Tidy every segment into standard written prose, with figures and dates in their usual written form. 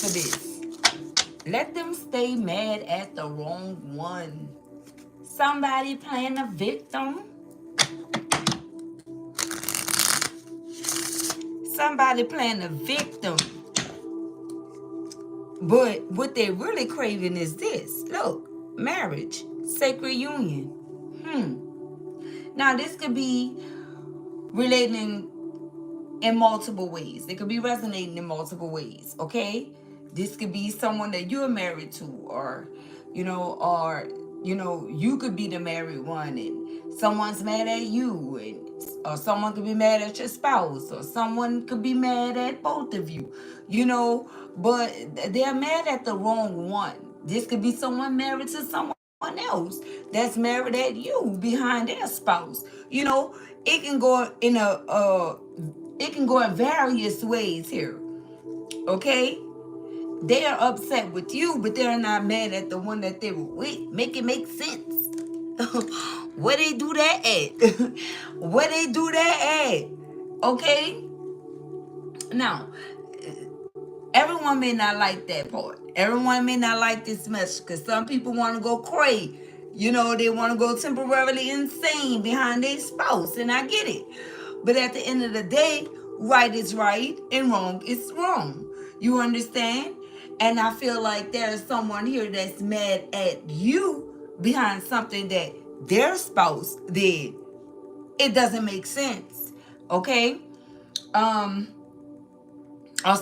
for this. Let them stay mad at the wrong one. Somebody playing a victim. Somebody playing a victim. But what they're really craving is this. Look, marriage, sacred union. Now, this could be relating in multiple ways. It could be resonating in multiple ways, okay? This could be someone that you're married to, or you could be the married one and someone's mad at you, or someone could be mad at your spouse, or someone could be mad at both of you, but they're mad at the wrong one. This could be someone married to someone else that's married at you behind their spouse. It can go in various ways here. Okay? They are upset with you, but they're not mad at the one that they were with. Make it make sense. Where they do that at? Where they do that at? Okay? Now, everyone may not like that part. Everyone may not like this message because some people want to go crazy. They want to go temporarily insane behind their spouse, and I get it. But at the end of the day, right is right and wrong is wrong. You understand? And I feel like there's someone here that's mad at you behind something that their spouse did. It doesn't make sense. Okay? Or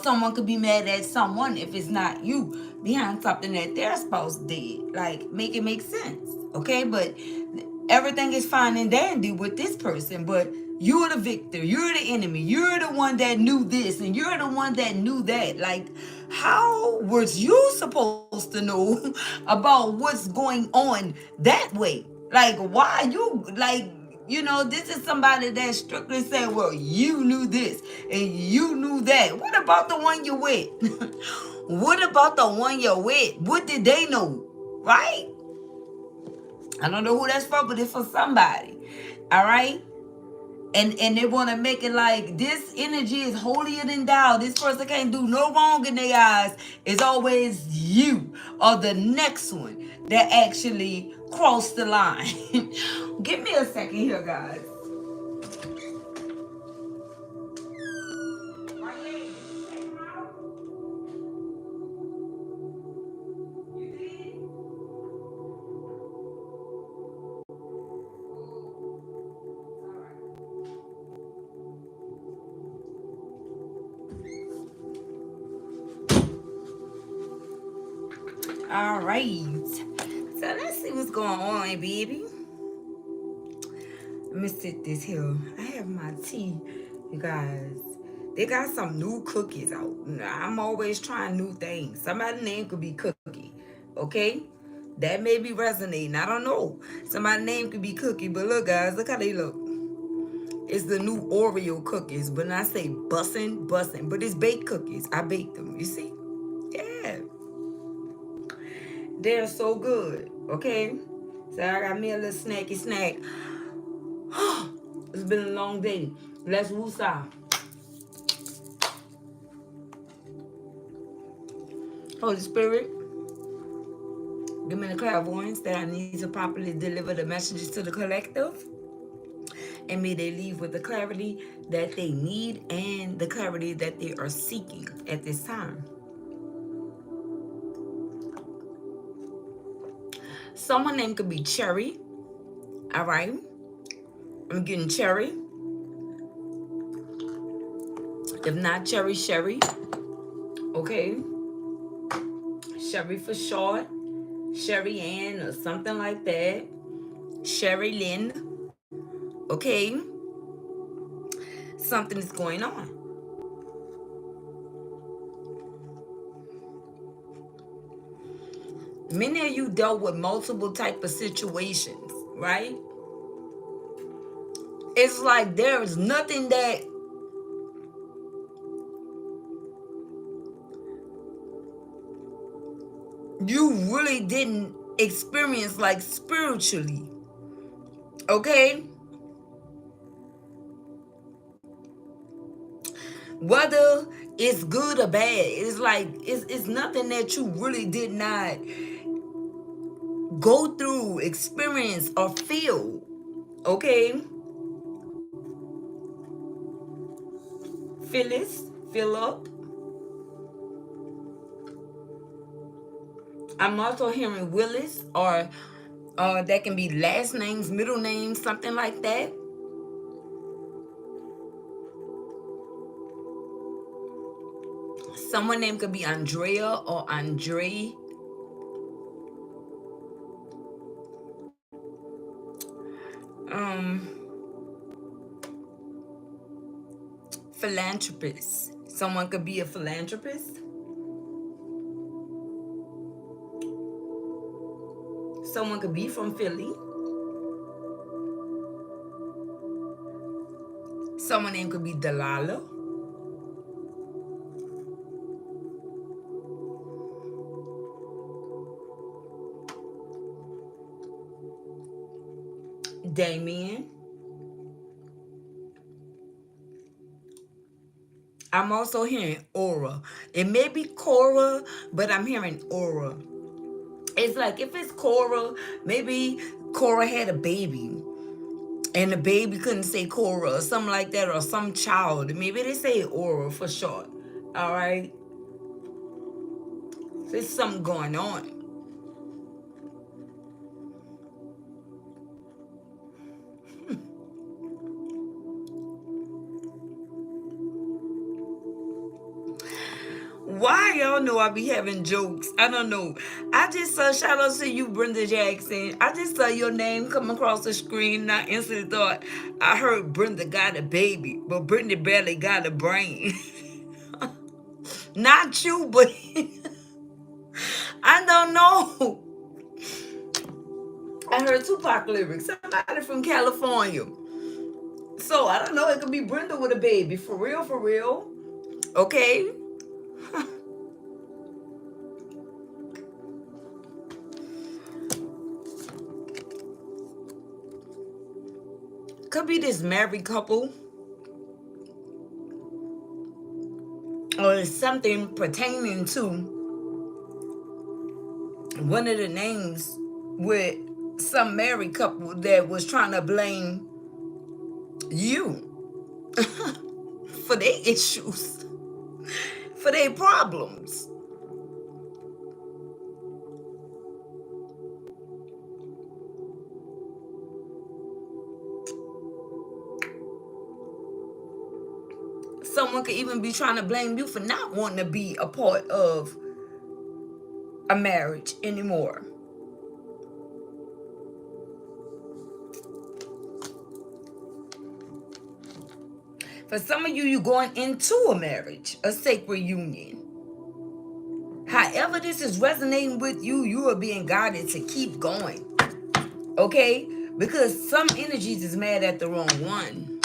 someone could be mad at someone if it's not you behind something that their spouse did. Like, make it make sense. Okay? But everything is fine and dandy with this person. But you're the victor. You're the enemy. You're the one that knew this. And you're the one that knew that. Like, how was you supposed to know about what's going on that way? Like, why you, like, this is somebody that strictly said, well, you knew this and you knew that. What about the one you with? What about the one you're with? What did they know? Right? I don't know who that's for, but it's for somebody. All right? And they want to make it like this energy is holier than thou. This person can't do no wrong in their eyes. It's always you or the next one that actually crossed the line. Give me a second here, guys. All right. So let's see what's going on, baby. Let me sit this here. I have my tea, you guys. They got some new cookies out. I'm always trying new things. Somebody's name could be Cookie. Okay? That may be resonating. I don't know. Somebody's name could be Cookie. But look, guys, look how they look. It's the new Oreo cookies. When I say bussin'. But it's baked cookies. I baked them. You see? Yeah. They're so good. Okay? So I got me a little snacky snack. It's been a long day. Let's woosah. Holy Spirit, give me the clairvoyance that I need to properly deliver the messages to the collective. And may they leave with the clarity that they need and the clarity that they are seeking at this time. Someone name could be Cherry. All right. I'm getting Cherry. If not Cherry, Sherry. Okay. Sherry for short. Sherry Ann or something like that. Sherry Lynn. Okay. Something is going on. Many of you dealt with multiple type of situations, right? It's like there is nothing that you really didn't experience like spiritually. Okay? Whether it's good or bad, it's like it's nothing that you really did not go through, experience, or feel. Okay? Phyllis, Philip. I'm also hearing Willis, or that can be last names, middle names, something like that. Someone name could be Andrea or Andre. Um, Philanthropist. Someone could be a philanthropist. Someone could be from Philly. Someone name could be Delilah. Damien. I'm also hearing Aura. It may be Cora, but I'm hearing Aura. It's like if it's Cora, maybe Cora had a baby and the baby couldn't say Cora or something like that, or some child. Maybe they say Aura for short. All right? There's something going on. Why y'all know I be having jokes? I don't know. I just saw, shout out to you, Brenda Jackson. I just saw your name come across the screen and I instantly thought I heard Brenda got a baby, but Brenda barely got a brain. Not you, but I don't know. I heard Tupac lyrics. Somebody from California. So I don't know. It could be Brenda with a baby. For real, for real. Okay. Could be this married couple. Or something pertaining to one of the names with some married couple that was trying to blame you for their issues, for their problems. Someone could even be trying to blame you for not wanting to be a part of a marriage anymore. For some of you, you're going into a marriage, a sacred union. However this is resonating with you, you are being guided to keep going. Okay? Because some energies is mad at the wrong one.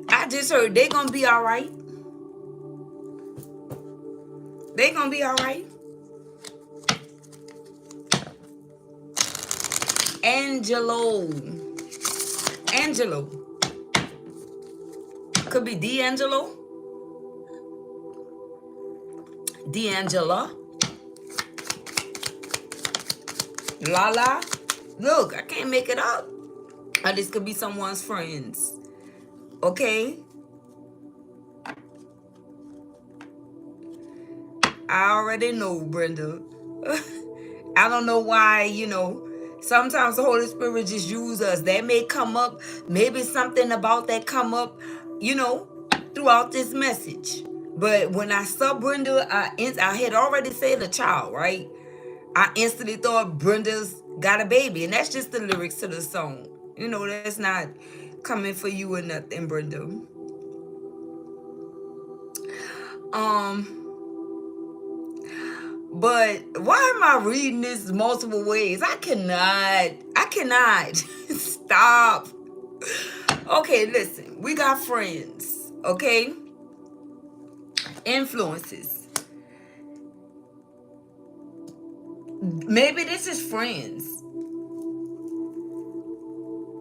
I just heard they gonna be all right. They gonna be all right. Angelo. Could be D'Angelo. D'Angela. Lala. Look, I can't make it up. Or this could be someone's friends. Okay? I already know, Brenda. I don't know why, sometimes the Holy Spirit just use us. That may come up, maybe something about that come up, throughout this message. But when I saw Brenda, I had already said a child, right? I instantly thought Brenda's got a baby. And that's just the lyrics to the song. That's not coming for you or nothing, Brenda. But why am I reading this multiple ways? I cannot stop. Okay, listen, we got friends, okay? Influences. Maybe this is friends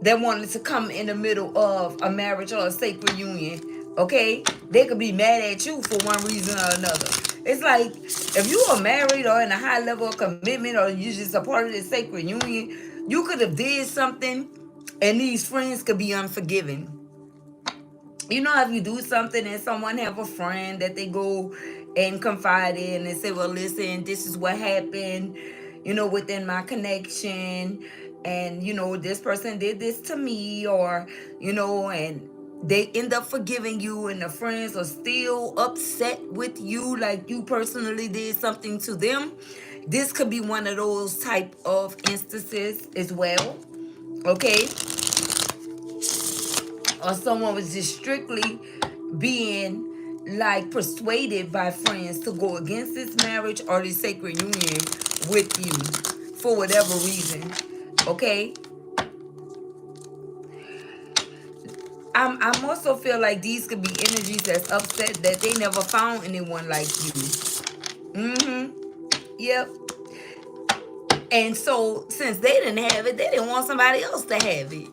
that wanted to come in the middle of a marriage or a sacred union. Okay, they could be mad at you for one reason or another. It's like if you are married or in a high level of commitment or you just a part of this sacred union, you could have did something, and these friends could be unforgiving. You know, if you do something and someone have a friend that they go and confide in and say, well, listen, this is what happened, within my connection, and this person did this to me, or and they end up forgiving you, and the friends are still upset with you like you personally did something to them. This could be one of those type of instances as well. Okay, or someone was just strictly being like persuaded by friends to go against this marriage or this sacred union with you for whatever reason. Okay, I'm also feel like these could be energies that's upset that they never found anyone like you. Yep. And so since they didn't have it, they didn't want somebody else to have it.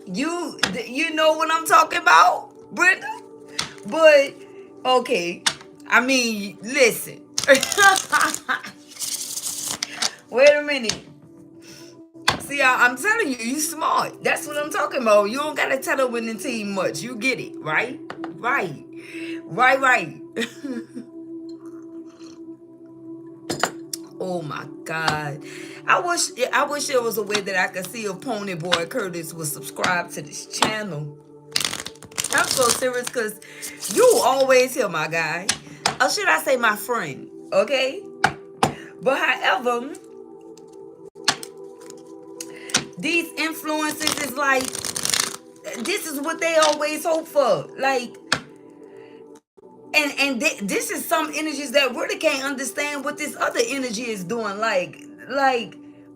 You know what I'm talking about, Brenda? But okay, I mean, listen. Wait a minute. See, I'm telling you, you smart. That's what I'm talking about. You don't gotta tell the winning team much. You get it, right? Right. Right. Oh my God. I wish there was a way that I could see if Pony Boy Curtis was subscribed to this channel. I'm so serious because you always here, my guy. Or should I say my friend? Okay? But however, these influences is like, this is what they always hope for. Like, this is some energies that really can't understand what this other energy is doing. Like,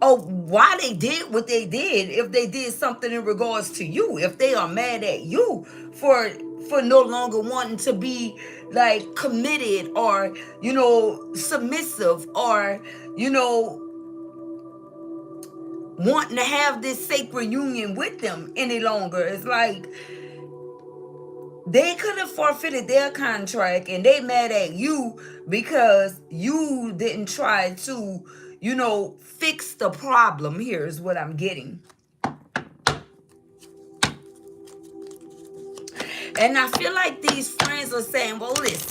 oh, why they did what they did, if they did something in regards to you, if they are mad at you for no longer wanting to be like committed or submissive or wanting to have this sacred union with them any longer. It's like they could have forfeited their contract and they mad at you because you didn't try to, fix the problem. Here is what I'm getting. And I feel like these friends are saying, well, listen,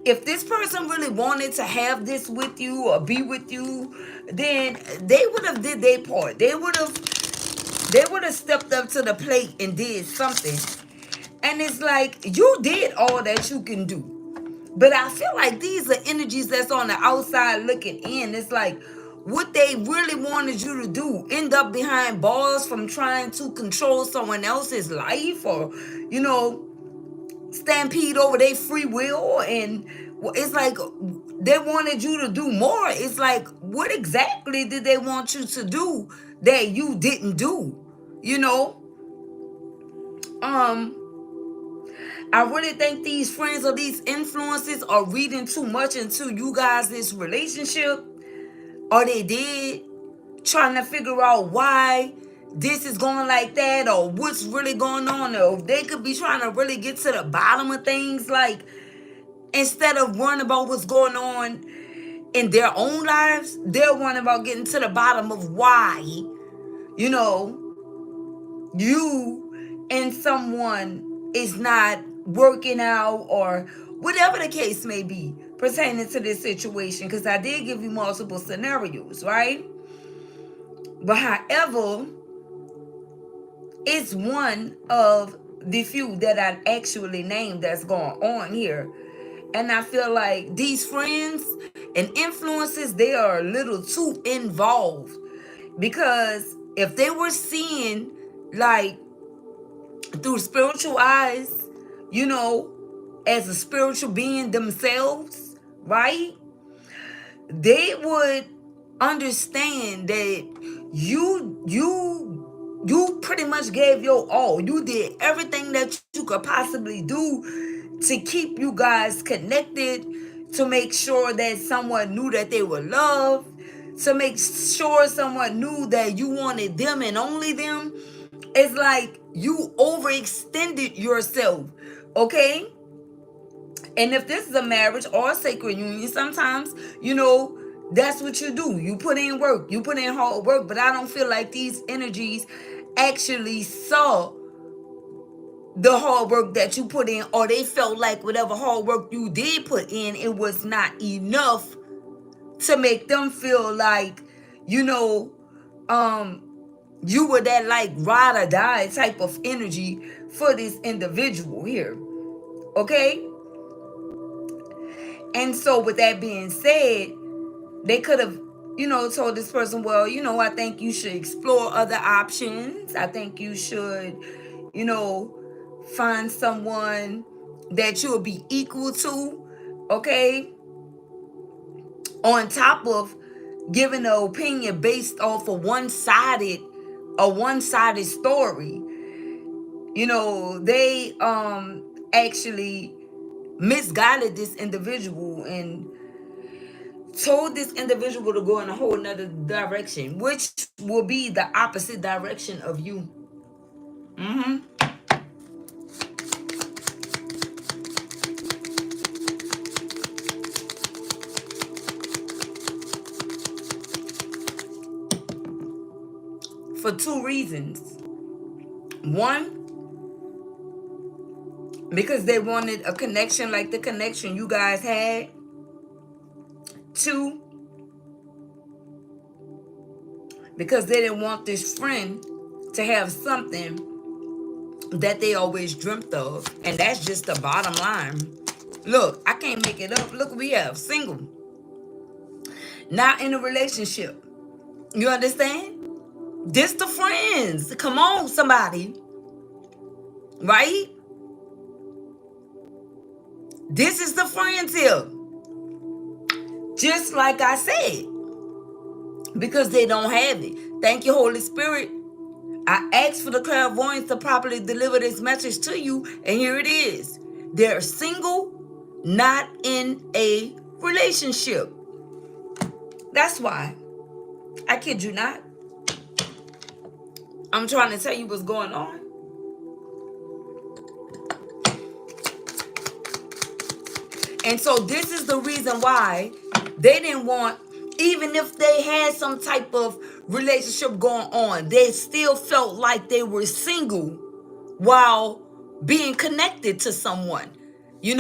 if this person really wanted to have this with you or be with you, then they would have did their part. They would have stepped up to the plate and did something. And it's like, you did all that you can do. But I feel like these are energies that's on the outside looking in. It's like, what they really wanted you to do, end up behind bars from trying to control someone else's life, or stampede over their free will. And it's like they wanted you to do more. It's like, what exactly did they want you to do that you didn't do? I really think these friends or these influences are reading too much into you guys' this relationship, or they did, trying to figure out why this is going like that, or what's really going on, or they could be trying to really get to the bottom of things, like, instead of worrying about what's going on in their own lives, they're worrying about getting to the bottom of why, you and someone is not working out, or whatever the case may be pertaining to this situation. Because I did give you multiple scenarios, right? But however, it's one of the few that I actually named that's going on here. And I feel like these friends and influences, they are a little too involved. Because if they were seeing, like, through spiritual eyes, as a spiritual being themselves, right? They would understand that you pretty much gave your all. You did everything that you could possibly do to keep you guys connected, to make sure that someone knew that they were loved, to make sure someone knew that you wanted them and only them. It's like you overextended yourself, okay? And if this is a marriage or a sacred union, sometimes, that's what you do. You put in work, you put in hard work, but I don't feel like these energies actually saw the hard work that you put in, or they felt like whatever hard work you did put in, it was not enough to make them feel like, you were that like ride or die type of energy for this individual here. Okay? And so with that being said, they could have, told this person, well, I think you should explore other options. I think you should, find someone that you'll be equal to, okay? On top of giving an opinion based off of a one-sided story. They actually misguided this individual and told this individual to go in a whole nother direction, which will be the opposite direction of you. For two reasons. One, because they wanted a connection like the connection you guys had. Two, because they didn't want this friend to have something that they always dreamt of. And that's just the bottom line. Look, I can't make it up. Look what we have. Single. Not in a relationship. You understand? This the friends. Come on, somebody. Right? This is the friends here. Just like I said. Because they don't have it. Thank you, Holy Spirit. I asked for the clairvoyance to properly deliver this message to you, and here it is. They're single, not in a relationship. That's why. I kid you not. I'm trying to tell you what's going on. And so this is the reason why they didn't want, even if they had some type of relationship going on, they still felt like they were single while being connected to someone. They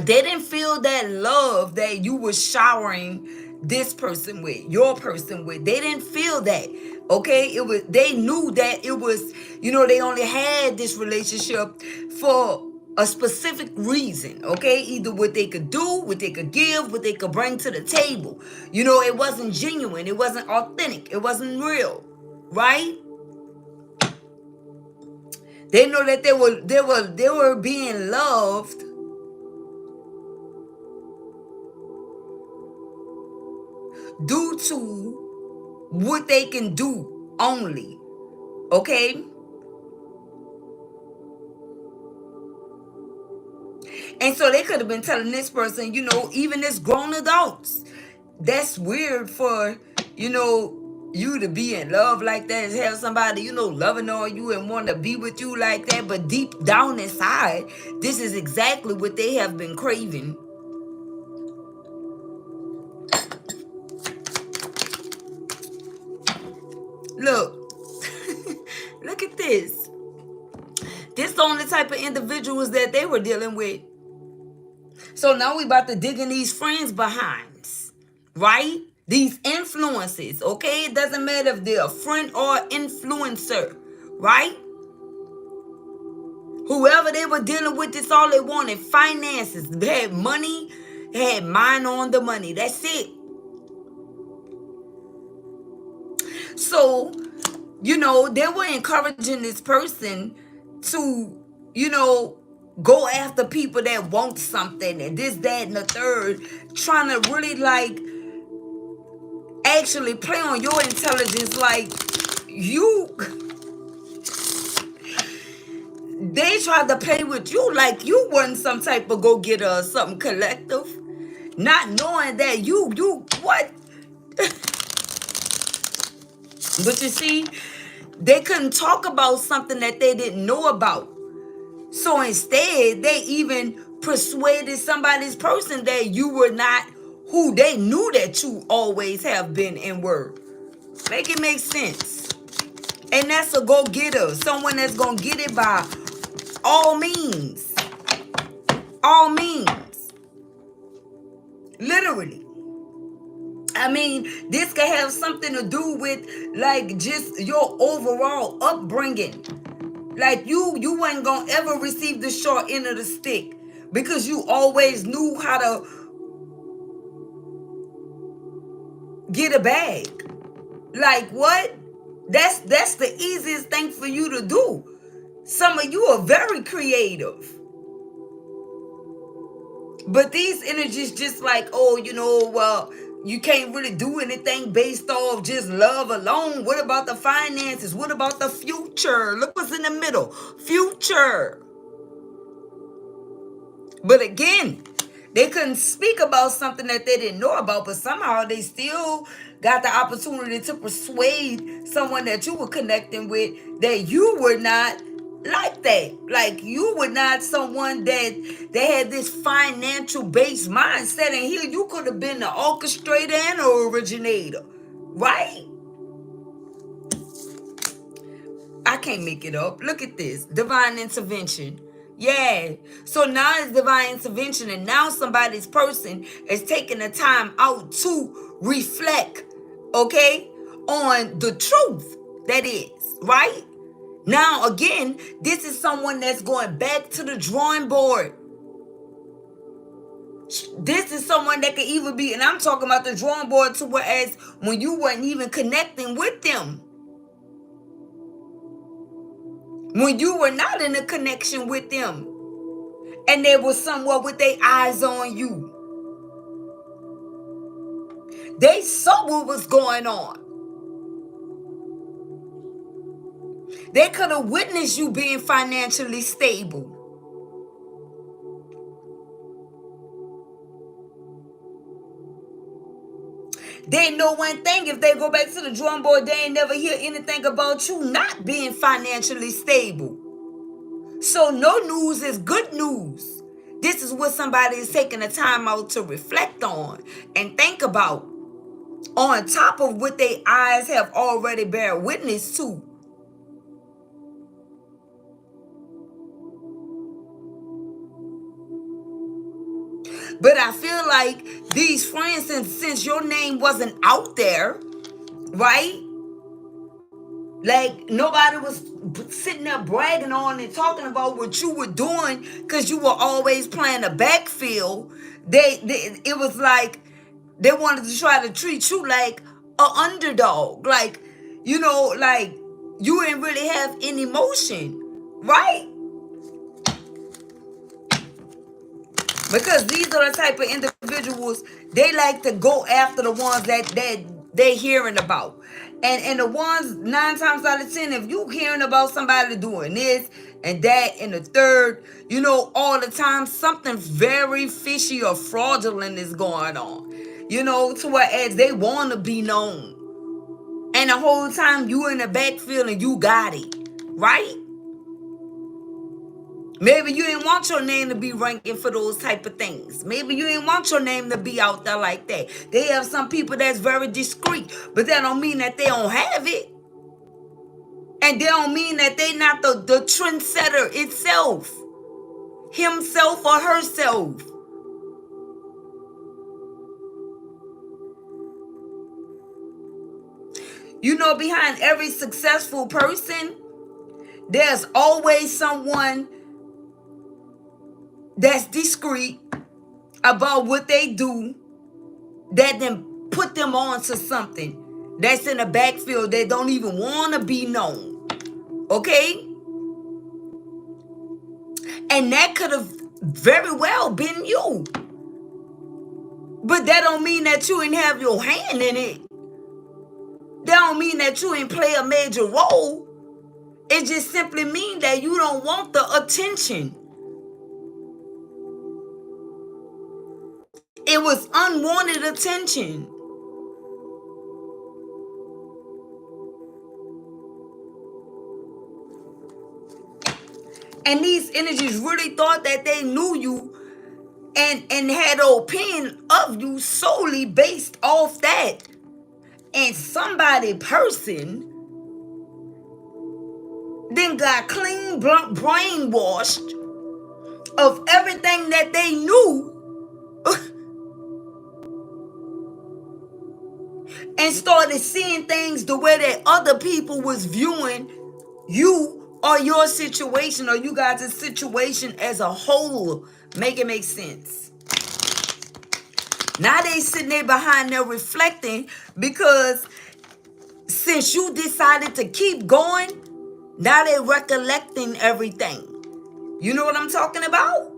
didn't feel that love that you were showering this person with, your person with. They didn't feel that. Okay? They knew that it was, they only had this relationship for a specific reason. Okay? Either what they could do, what they could give, what they could bring to the table. It wasn't genuine, it wasn't authentic, it wasn't real. Right? They know that they were being loved due to what they can do only. Okay? And so they could have been telling this person, even as grown adults, that's weird for, you to be in love like that, and have somebody, loving on you and want to be with you like that. But deep down inside, this is exactly what they have been craving. Look, look at this. This is the only type of individuals that they were dealing with. So now we about to dig in these friends' behinds, right? These influences, okay? It doesn't matter if they're a friend or influencer, right? Whoever they were dealing with, it's all they wanted. Finances. They had money. They had mind on the money. That's it. So, they were encouraging this person to, go after people that want something and this, that, and the third, trying to really actually play on your intelligence. They tried to play with you like you weren't some type of go-getter or something collective. not knowing that you what. But you see, they couldn't talk about something that they didn't know about. So instead, they even persuaded somebody's person that you were not who they knew that you always have been and were. Make it make sense. And that's a go-getter. Someone that's going to get it by all means. All means. Literally. I mean, this could have something to do with like just your overall upbringing. Like you ain't gonna ever receive the short end of the stick because you always knew how to get a bag. Like what? That's the easiest thing for you to do. Some of you are very creative. But these energies just like, oh, well, you can't really do anything based off just love alone. What about the finances? What about the future? Look what's in the middle. Future. But again, they couldn't speak about something that they didn't know about, but somehow they still got the opportunity to persuade someone that you were connecting with that you were not like that. Like you were not someone that they had this financial based mindset, and here you could have been the orchestrator and the originator, right? I can't make it up. Look at this. Divine intervention. Yeah. So now it's divine intervention, and now somebody's person is taking the time out to reflect, okay, on the truth that is, right? Now, again, this is someone that's going back to the drawing board. This is someone that could even be, and I'm talking about the drawing board to whereas when you weren't even connecting with them. When you were not in a connection with them. And they were somewhat with their eyes on you. They saw what was going on. They could have witnessed you being financially stable. They know one thing, if they go back to the drawing board, they ain't never hear anything about you not being financially stable. So no news is good news. This is what somebody is taking the time out to reflect on and think about, on top of what their eyes have already bear witness to. But I feel like these friends, since your name wasn't out there, right? Like nobody was sitting there bragging on and talking about what you were doing because you were always playing a backfield. It was like they wanted to try to treat you like an underdog. Like, like you didn't really have any emotion, right? Because these are the type of individuals, they like to go after the ones that they hearing about. And the ones 9 times out of 10, if you hearing about somebody doing this and that and the third, all the time, something very fishy or fraudulent is going on. To whereas they want to be known. And the whole time you in the backfield and you got it. Right? Maybe you didn't want your name to be ranking for those type of things. Maybe you didn't want your name to be out there like that. They have some people that's very discreet, but that don't mean that they don't have it. And they don't mean that they not the trendsetter itself. Himself or herself. Behind every successful person, there's always someone that's discreet about what they do that then put them on to something that's in the backfield that don't even want to be known. Okay? And that could have very well been you. But that don't mean that you didn't have your hand in it. That don't mean that you didn't play a major role. It just simply means that you don't want the attention. It was unwanted attention. And these energies really thought that they knew you and had an opinion of you solely based off that. And somebody person then got clean brainwashed of everything that they knew and started seeing things the way that other people was viewing you or your situation or you guys' situation as a whole. Make it make sense. Now they sitting there behind there reflecting because since you decided to keep going, now they recollecting everything. You know what I'm talking about?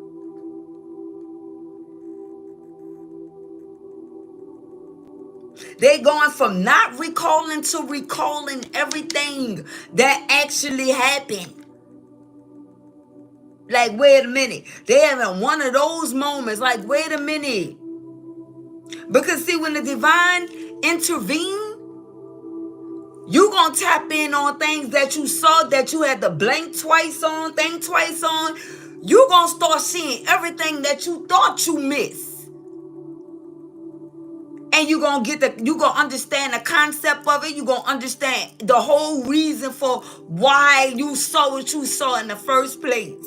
They going from not recalling to recalling everything that actually happened. Like, wait a minute. They having one of those moments. Like, wait a minute. Because see, when the divine intervene, you gonna tap in on things that you saw that you had to blink twice on, think twice on. You gonna start seeing everything that you thought you missed. And you gonna understand the concept of it. You gonna understand the whole reason for why you saw what you saw in the first place.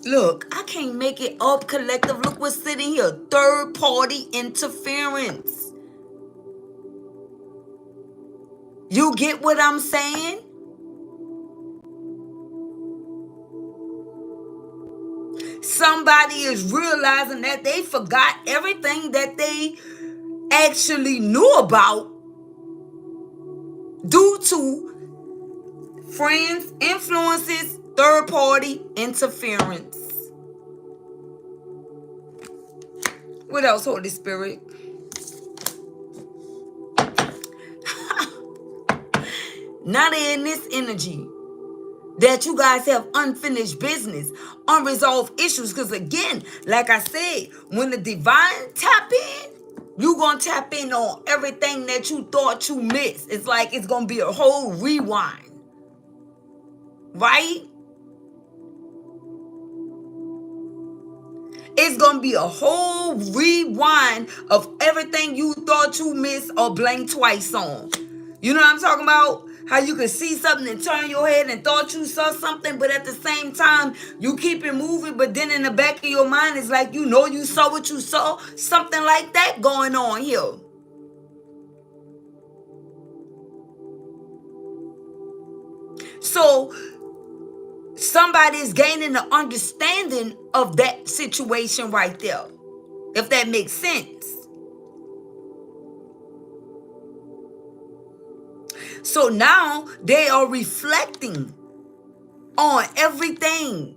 Look, I can't make it up, collective. Look what's sitting here. Third party interference. You get what I'm saying? Somebody is realizing that they forgot everything that they actually knew about due to friends, influences, third party interference. What else, Holy Spirit? Now they're in this energy that you guys have unfinished business, unresolved issues. Because again, like I said, when the divine tap in, you gonna tap in on everything that you thought you missed. It's like it's gonna be a whole rewind, right? It's gonna be a whole rewind of everything you thought you missed or blinked twice on. You know what I'm talking about? How you can see something and turn your head and thought you saw something, but at the same time, you keep it moving, but then in the back of your mind, it's like you know you saw what you saw. Something like that going on here. So, somebody is gaining the understanding of that situation right there. If that makes sense. So now they are reflecting on everything.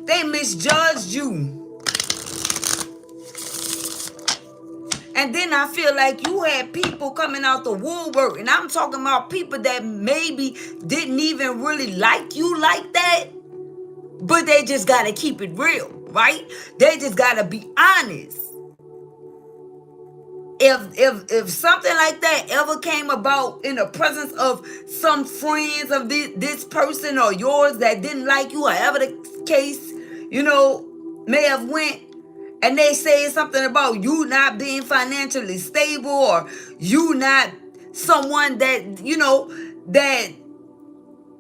They misjudged you. And then I feel like you had people coming out the woodwork. And I'm talking about people that maybe didn't even really like you like that. But they just got to keep it real, right? They just got to be honest. If something like that ever came about in the presence of some friends of this person or yours that didn't like you, however the case, may have went, and they say something about you not being financially stable or you not someone that,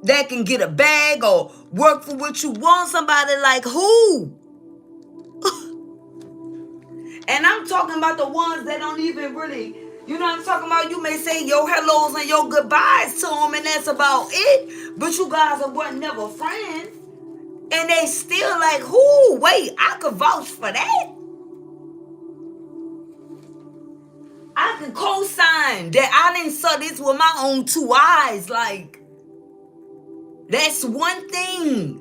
that can get a bag or work for what you want, somebody like who? And I'm talking about the ones that don't even really, you know what I'm talking about? You may say your hellos and your goodbyes to them, and that's about it. But you guys were never friends. And they still like, who? Wait, I could vouch for that. I can co-sign that I didn't saw this with my own two eyes. Like, that's one thing.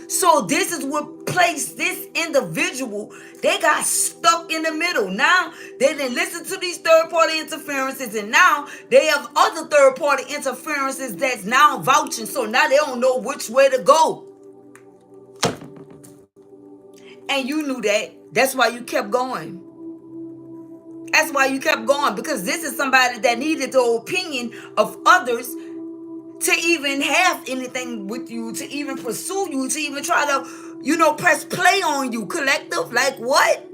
So this is what replace this individual, they got stuck in the middle. Now they didn't listen to these third-party interferences, and now they have other third-party interferences that's now vouching. So now they don't know which way to go. And you knew that. That's why you kept going. That's why you kept going, because this is somebody that needed the opinion of others to even have anything with you, to even pursue you, to even try to, press play on you, collective. Like what?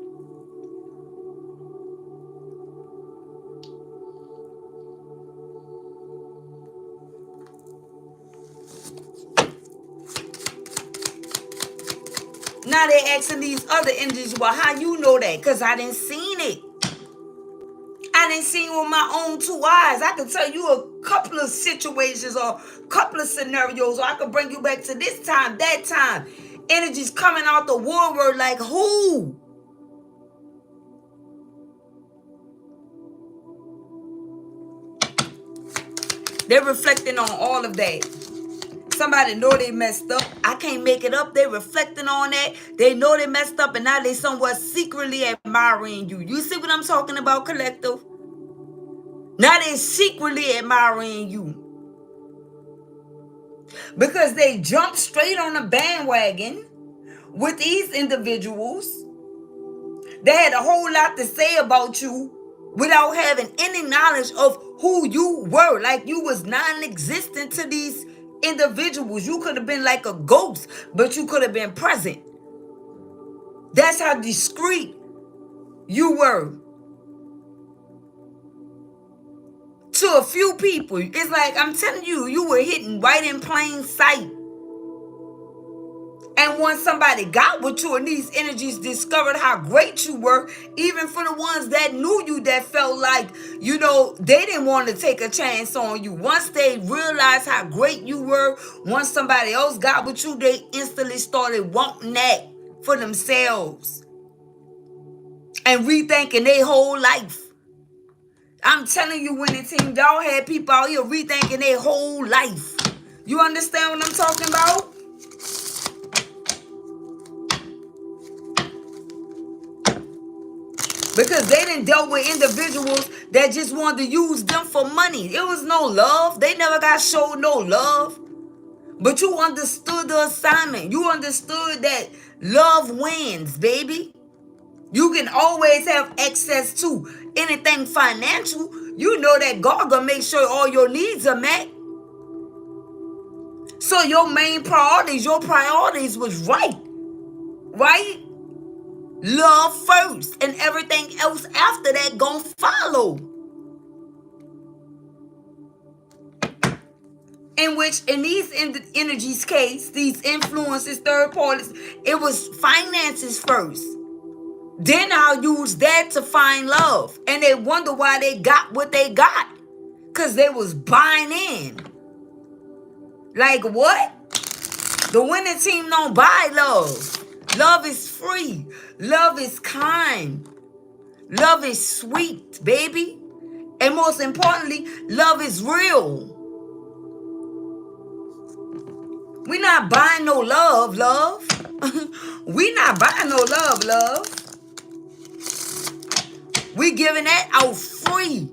Now they asking these other energies, well, how you know that? Because I didn't seen it. I didn't see it with my own two eyes. I can tell you a couple of situations or a couple of scenarios, or I can bring you back to this time, that time. Energies coming out the woodwork like who? They're reflecting on all of that. Somebody know they messed up. I can't make it up. They're reflecting on that. They know they messed up, and now they somewhat secretly admiring you. You see what I'm talking about, collective? Now they secretly admiring you. Because they jumped straight on the bandwagon with these individuals. They had a whole lot to say about you without having any knowledge of who you were. Like you was non-existent to these individuals. You could have been like a ghost, but you could have been present. That's how discreet you were to a few people. It's like, I'm telling you, you were hidden right in plain sight. And once somebody got with you and these energies discovered how great you were, even for the ones that knew you, that felt like, they didn't want to take a chance on you. Once they realized how great you were, once somebody else got with you, they instantly started wanting that for themselves and rethinking their whole life. I'm telling you, winning team, y'all had people out here rethinking their whole life. You understand what I'm talking about? Because they didn't deal with individuals that just wanted to use them for money. It was no love. They never got showed no love. But you understood the assignment. You understood that love wins, baby. You can always have access to anything financial. You know that God gonna make sure all your needs are met. So your main priorities, your priorities was right? Love first, and everything else after that gonna follow. In which, in these energies case, these influences, third parties, it was finances first. Then I'll use that to find love. And they wonder why they got what they got. Because they was buying in. Like what? The winning team don't buy love. Love is free. Love is kind. Love is sweet, baby. And most importantly, love is real. We not buying no love. We not buying no love. We giving that out freely.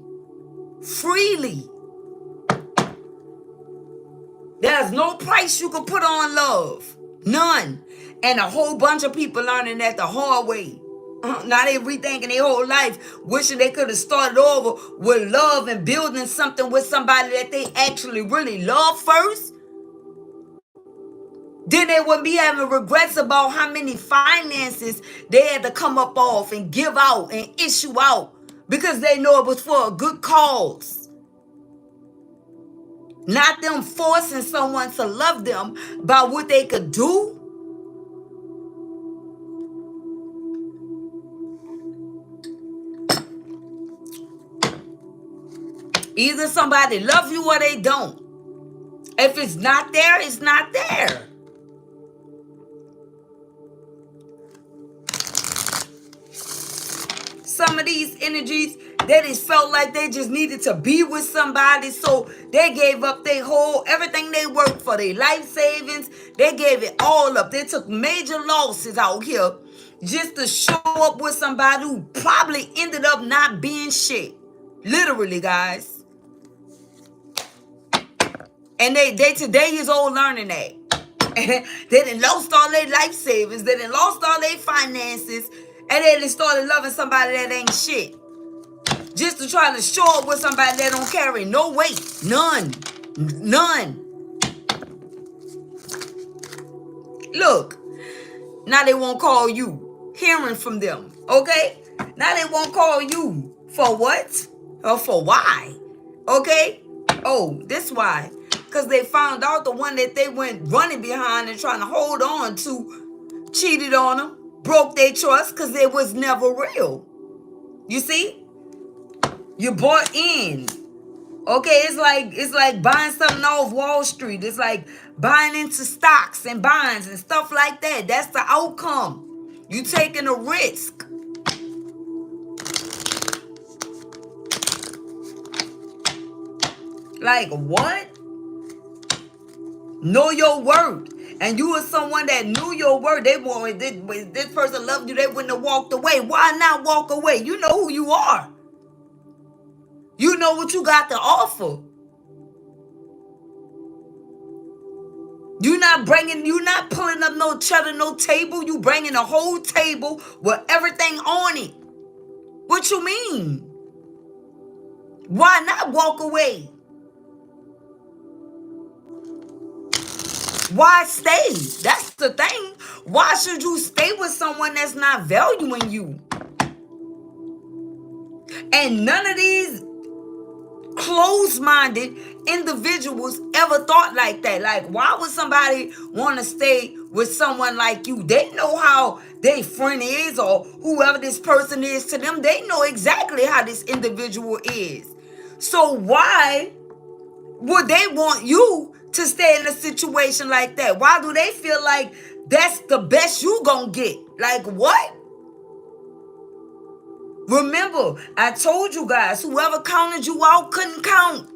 There's no price you can put on love. None. And a whole bunch of people learning that the hard way. Now they rethinking their whole life, wishing they could have started over with love and building something with somebody that they actually really love first. Then they wouldn't be having regrets about how many finances they had to come up off and give out and issue out because they know it was for a good cause. Not them forcing someone to love them by what they could do. Either somebody love you or they don't. If it's not there, it's not there. Some of these energies, they just felt like they just needed to be with somebody, so they gave up their whole, everything they worked for, their life savings, They gave it all up. They took major losses out here just to show up with somebody who probably ended up not being shit. Literally, guys. And they today is old learning that. They done lost all their life savings. They done lost all their finances. And they done started loving somebody that ain't shit. Just to try to show up with somebody that don't carry no weight. None. Look, now they won't call you. Hearing from them, okay? Now they won't call you. For what? Or for why? Okay? Oh, this why. Because they found out the one that they went running behind and trying to hold on to cheated on them, broke their trust because it was never real. You see? You bought in. Okay, it's like buying something off Wall Street. It's like buying into stocks and bonds and stuff like that. That's the outcome. You taking a risk. Like what? Know your worth. And you were someone that knew your worth. They wanted this person loved you, they wouldn't have walked away. Why not walk away? You know who you are. You know what you got to offer. You're not pulling up no cheddar, no table. You bringing a whole table with everything on it. What you mean? Why not walk away? Why stay? That's the thing. Why should you stay with someone that's not valuing you? And none of these closed-minded individuals ever thought like that. Like, why would somebody want to stay with someone like you? They know how their friend is or whoever this person is to them. They know exactly how this individual is. So why would they want you to stay in a situation like that? Why do they feel like that's the best you gonna get? Like what? Remember, I told you guys, whoever counted you out couldn't count.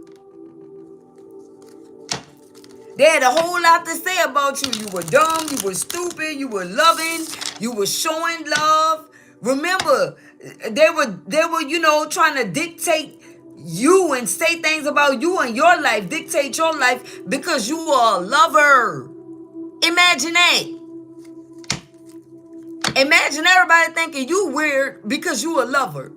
They had a whole lot to say about you. You were dumb, you were stupid, you were loving, you were showing love. Remember, they were, trying to dictate you and say things about you and your life, dictate your life because you were a lover. Imagine that. Imagine everybody thinking you weird because you a lover.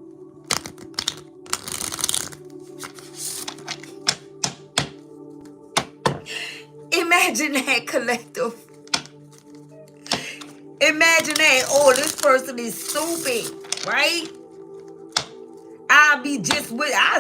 Imagine that, collective. Imagine that. Oh, this person is stupid, right? I'll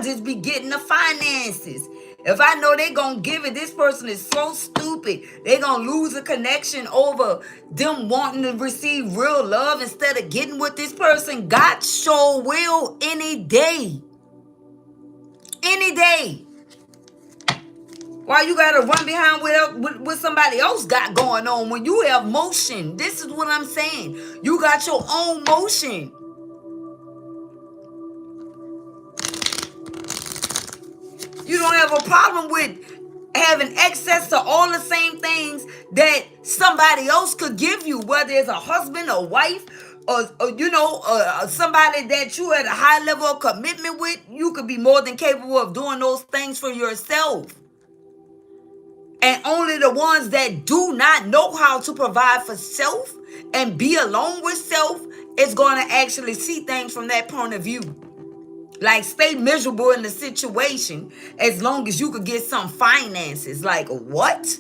just be getting the finances. If I know they gonna give it, this person is so stupid. They gonna lose a connection over them wanting to receive real love instead of getting what this person got. Sure will any day. Any day. Why you gotta run behind what somebody else got going on when you have motion? This is what I'm saying. You got your own motion. You don't have a problem with having access to all the same things that somebody else could give you, whether it's a husband or wife or somebody that you had a high level of commitment with. You could be more than capable of doing those things for yourself. And only the ones that do not know how to provide for self and be alone with self is going to actually see things from that point of view. Like, stay miserable in the situation as long as you could get some finances. Like, what?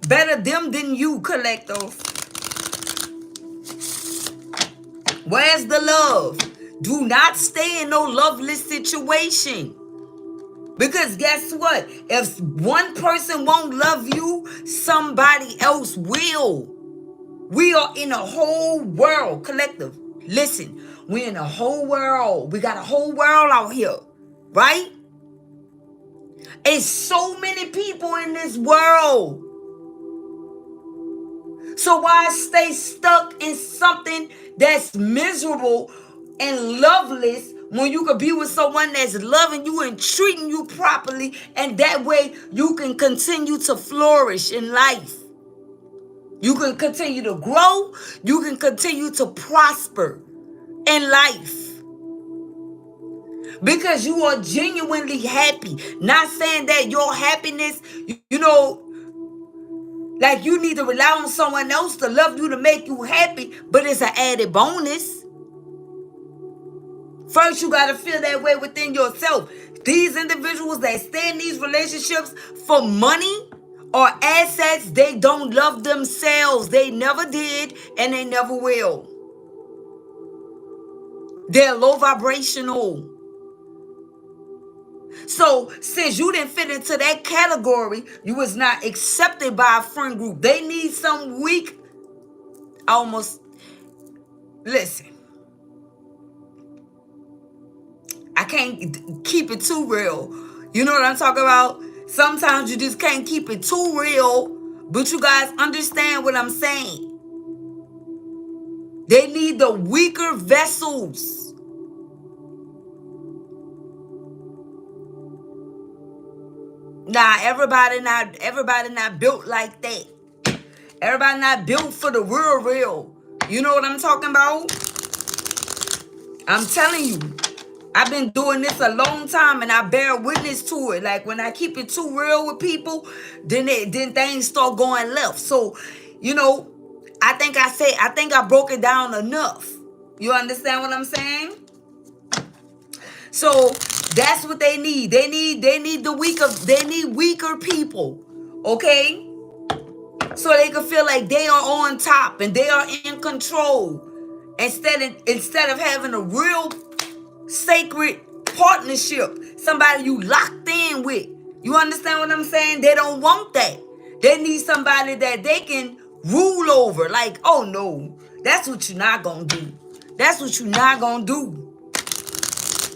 Better them than you, collective. Where's the love? Do not stay in no loveless situation. Because guess what? If one person won't love you, somebody else will. We are in a whole world, collective. Listen, we're in a whole world. We got a whole world out here, right? It's so many people in this world. So why stay stuck in something that's miserable and loveless When you could be with someone that's loving you and treating you properly, and that way you can continue to flourish in life. You can continue to grow. You can continue to prosper in life. Because you are genuinely happy. Not saying that your happiness, like you need to rely on someone else to love you to make you happy, but it's an added bonus. First, you got to feel that way within yourself. These individuals that stay in these relationships for money or assets, they don't love themselves. They never did, and they never will. They're low vibrational. So, since you didn't fit into that category, you was not accepted by a friend group. They need some weak, listen, I can't keep it too real. You know what I'm talking about? Sometimes you just can't keep it too real, but you guys understand what I'm saying. They need the weaker vessels. Nah, everybody not built like that. Everybody not built for the real. You know what I'm talking about? I'm telling you, I've been doing this a long time and I bear witness to it. Like when I keep it too real with people, then things start going left. So, I think I broke it down enough. You understand what I'm saying? So that's what they need. They need weaker people. Okay? So they can feel like they are on top and they are in control. Instead of having a real sacred partnership, somebody you locked in with. You understand what I'm saying? They don't want that. They need somebody that they can rule over. Like, oh no, that's what you're not gonna do. That's what you're not gonna do.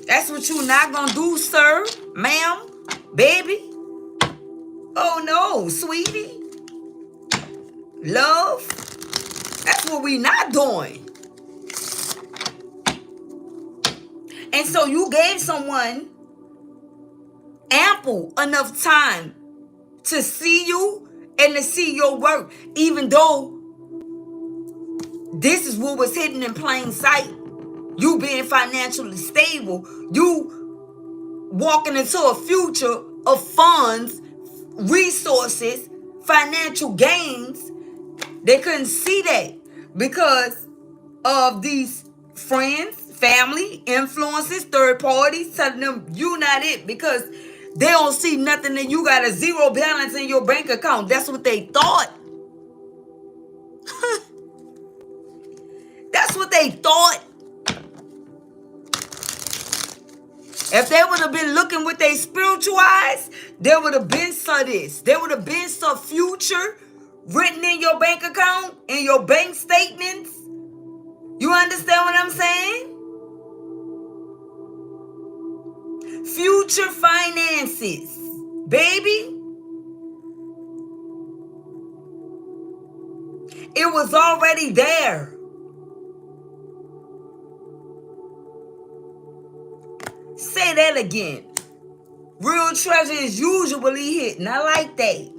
That's what you're not gonna do, sir, ma'am, baby. Oh no, sweetie. Love. That's what we not doing. And so you gave someone ample enough time to see you and to see your work, even though this is what was hidden in plain sight. You being financially stable, you walking into a future of funds, resources, financial gains. They couldn't see that because of these friends, family, influences, third parties telling them you not it because they don't see nothing and you got a zero balance in your bank account. That's what they thought. That's what they thought. If they would have been looking with their spiritual eyes, there would have been some this. There would have been some future written in your bank account, in your bank statements. You understand what I'm saying? Future finances, baby. It was already there. Say that again. Real treasure is usually hidden. I like that.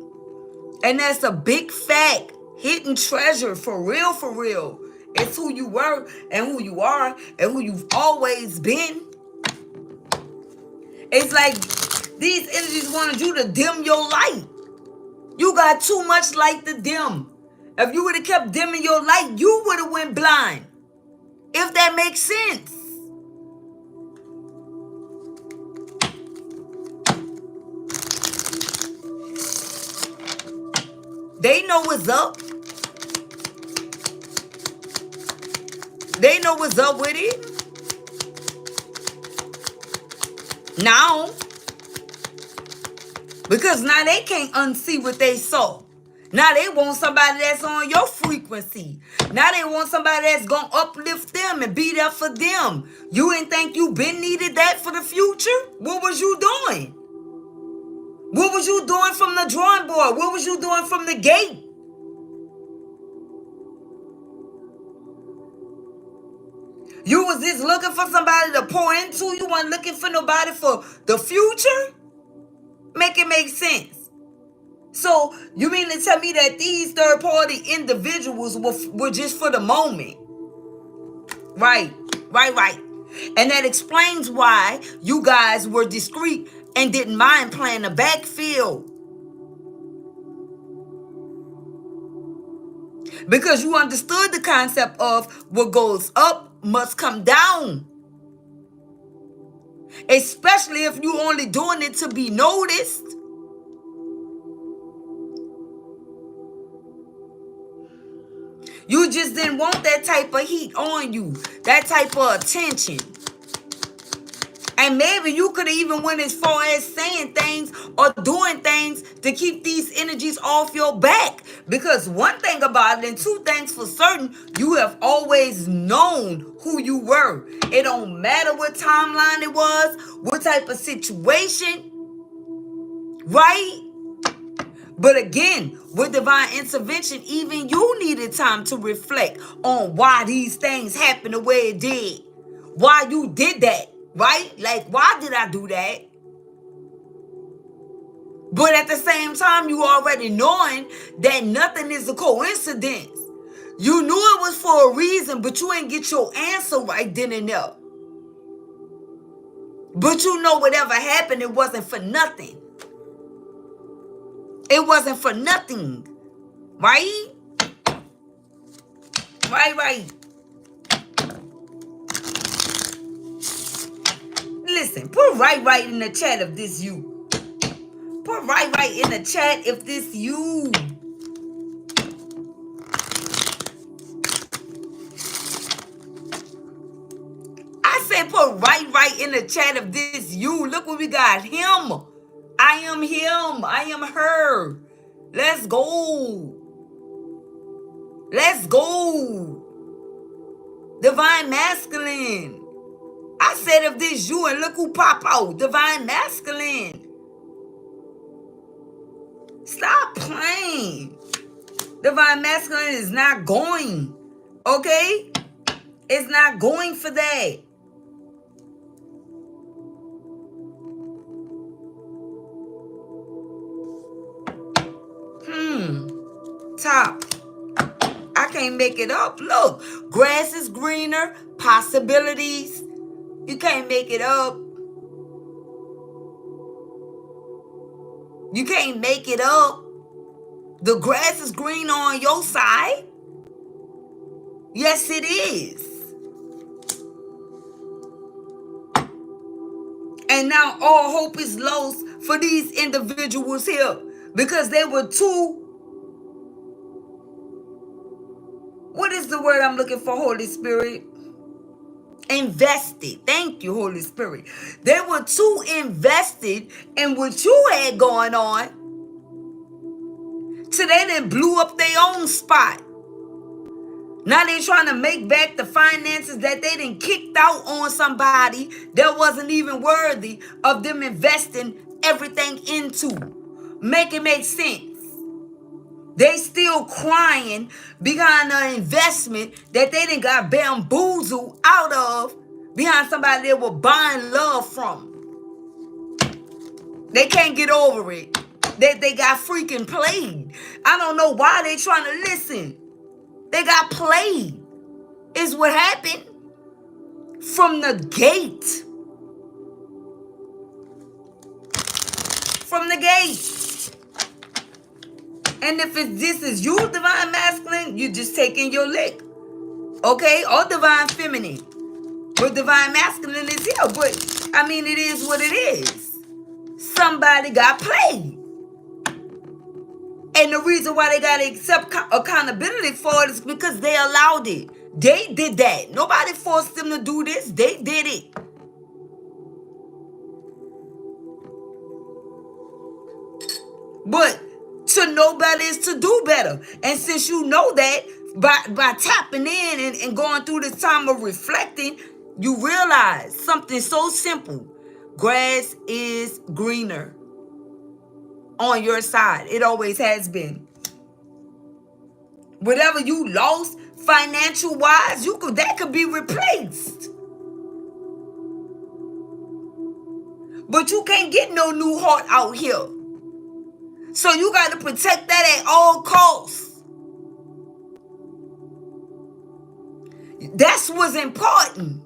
And that's a big fact. Hidden treasure, for real, for real. It's who you were and who you are and who you've always been. It's like these energies wanted you to dim your light. You got too much light to dim. If you would have kept dimming your light, you would have went blind. If that makes sense. They know what's up. They know what's up with it. Now, because now they can't unsee what they saw. Now they want somebody that's on your frequency. Now they want somebody that's going to uplift them and be there for them. You didn't think you been needed that for the future? What was you doing? What was you doing from the drawing board? What was you doing from the gate? You was just looking for somebody to pour into. You weren't looking for nobody for the future. Make it make sense. So you mean to tell me that these third-party individuals were just for the moment? Right. And that explains why you guys were discreet and didn't mind playing the backfield. Because you understood the concept of what goes up must come down. Especially if you only doing it to be noticed. You just didn't want that type of heat on you. That type of attention. And maybe you could have even went as far as saying things or doing things to keep these energies off your back. Because one thing about it, and two things for certain, you have always known who you were. It don't matter what timeline it was, what type of situation, right? But again, with divine intervention, even you needed time to reflect on why these things happened the way it did. Why you did that. Right? Like, why did I do that? But at the same time, you already knowing that nothing is a coincidence. You knew it was for a reason, but you ain't get your answer right then and there. But you know whatever happened, it wasn't for nothing. It wasn't for nothing. Right? Right. Listen, put right in the chat if this you. Put right in the chat if this you. I said put right in the chat if this you. Look what we got. Him. I am him. I am her. Let's go. Let's go. Divine masculine. I said if this you and look who pop out. Divine masculine. Stop playing. Divine masculine is not going. Okay? It's not going for that. Top. I can't make it up. Look, grass is greener. Possibilities. You can't make it up. You can't make it up. The grass is green on your side. Yes, it is. And now all hope is lost for these individuals here because they were too. What is the word I'm looking for, Holy Spirit? Invested. Thank you, Holy Spirit. They were too invested in what you had going on. So they done blew up their own spot. Now they trying to make back the finances that they done kicked out on somebody that wasn't even worthy of them investing everything into. Make it make sense. They still crying behind an investment that they done got bamboozled out of behind somebody they were buying love from. They can't get over it. They got freaking played. I don't know why they trying to listen. They got played. Is what happened from the gate. From the gate. And if this is you, divine masculine, you just taking your lick. Okay? Or divine feminine. But divine masculine is here. But, I mean, it is what it is. Somebody got played. And the reason why they got to accept accountability for it is because they allowed it. They did that. Nobody forced them to do this. They did it. But to know better is to do better. And since you know that, by tapping in and going through this time of reflecting, you realize something so simple. Grass is greener on your side. It always has been. Whatever you lost financial wise, that could be replaced. But you can't get no new heart out here. So you got to protect that at all costs. That's what's important.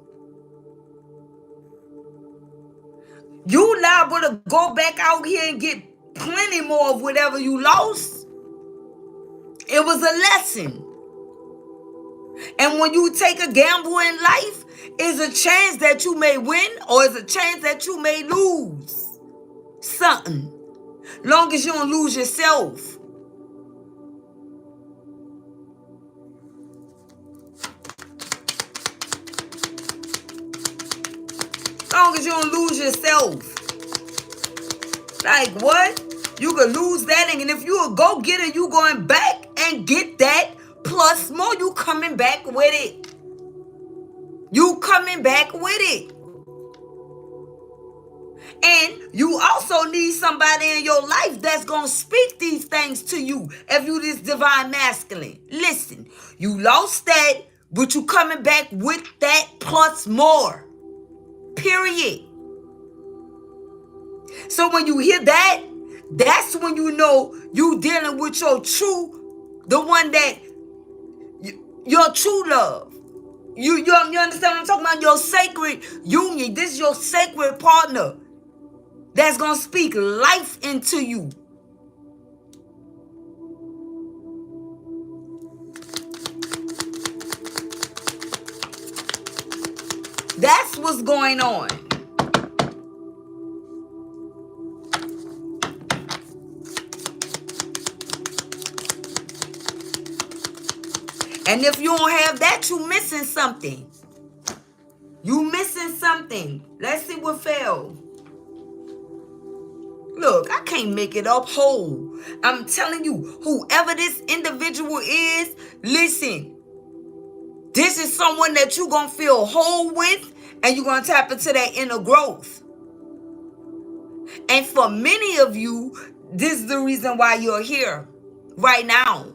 You liable to go back out here and get plenty more of whatever you lost. It was a lesson. And when you take a gamble in life, it's a chance that you may win or it's a chance that you may lose something. Long as you don't lose yourself. Long as you don't lose yourself. Like what? You could lose that, and if you a go-getter, you going back and get that plus more. You coming back with it. You coming back with it. And you also need somebody in your life that's going to speak these things to you if you this divine masculine. Listen, you lost that, but you coming back with that plus more. Period. So when you hear that, that's when you know you dealing with your true, the one that, your true love. You understand what I'm talking about? Your sacred union. This is your sacred partner that's going to speak life into you. That's what's going on. And if you don't have that, you missing something. You missing something. Let's see what fell. Look, I can't make it up whole. I'm telling you, whoever this individual is, listen. This is someone that you're going to feel whole with, and you're going to tap into that inner growth. And for many of you, this is the reason why you're here right now.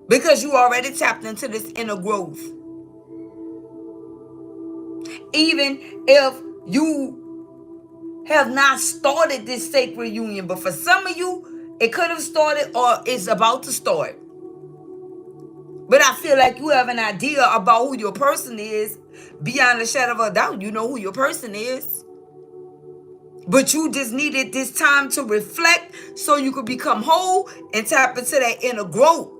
Because you already tapped into this inner growth. Even if you have not started this sacred union, but for some of you, it could have started or is about to start. But I feel like you have an idea about who your person is. Beyond a shadow of a doubt, you know who your person is. But you just needed this time to reflect so you could become whole and tap into that inner growth.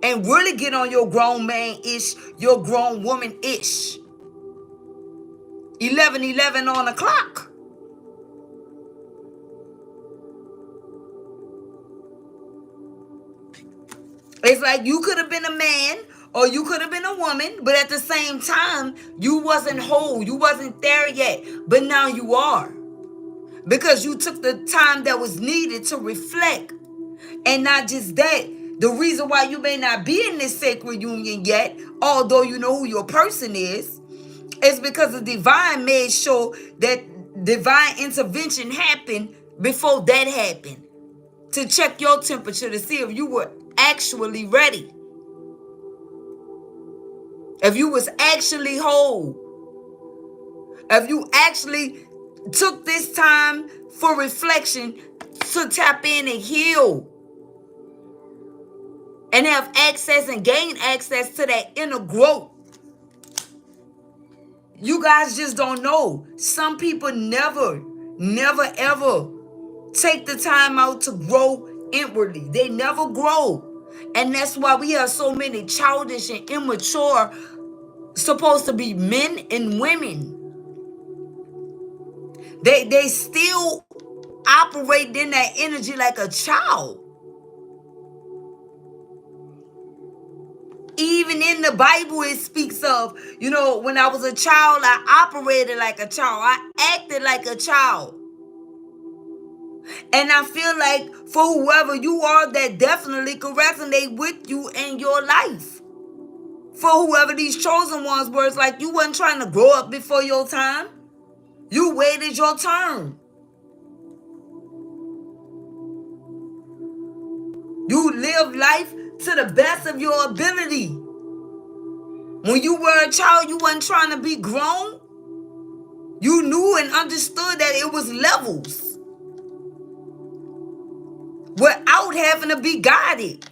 And really get on your grown man-ish, your grown woman-ish. 11:11 on the clock. It's like you could have been a man or you could have been a woman, but at the same time, you wasn't whole. You wasn't there yet. But now you are. Because you took the time that was needed to reflect. And not just that. The reason why you may not be in this sacred union yet, although you know who your person is because the divine made sure that divine intervention happened before that happened. To check your temperature to see if you were actually ready. If you was actually whole. If you actually took this time for reflection to tap in and heal. And have access and gain access to that inner growth. You guys just don't know. Some people never, ever take the time out to grow inwardly. They never grow. And that's why we have so many childish and immature, supposed to be men and women. They still operate in that energy like a child. Even in the Bible, it speaks of, when I was a child, I operated like a child. I acted like a child. And I feel like for whoever you are, that definitely could resonate with you in your life. For whoever these chosen ones were, it's like you wasn't trying to grow up before your time. You waited your turn. You live life to the best of your ability. When you were a child, you wasn't trying to be grown. You knew and understood that it was levels without having to be guided.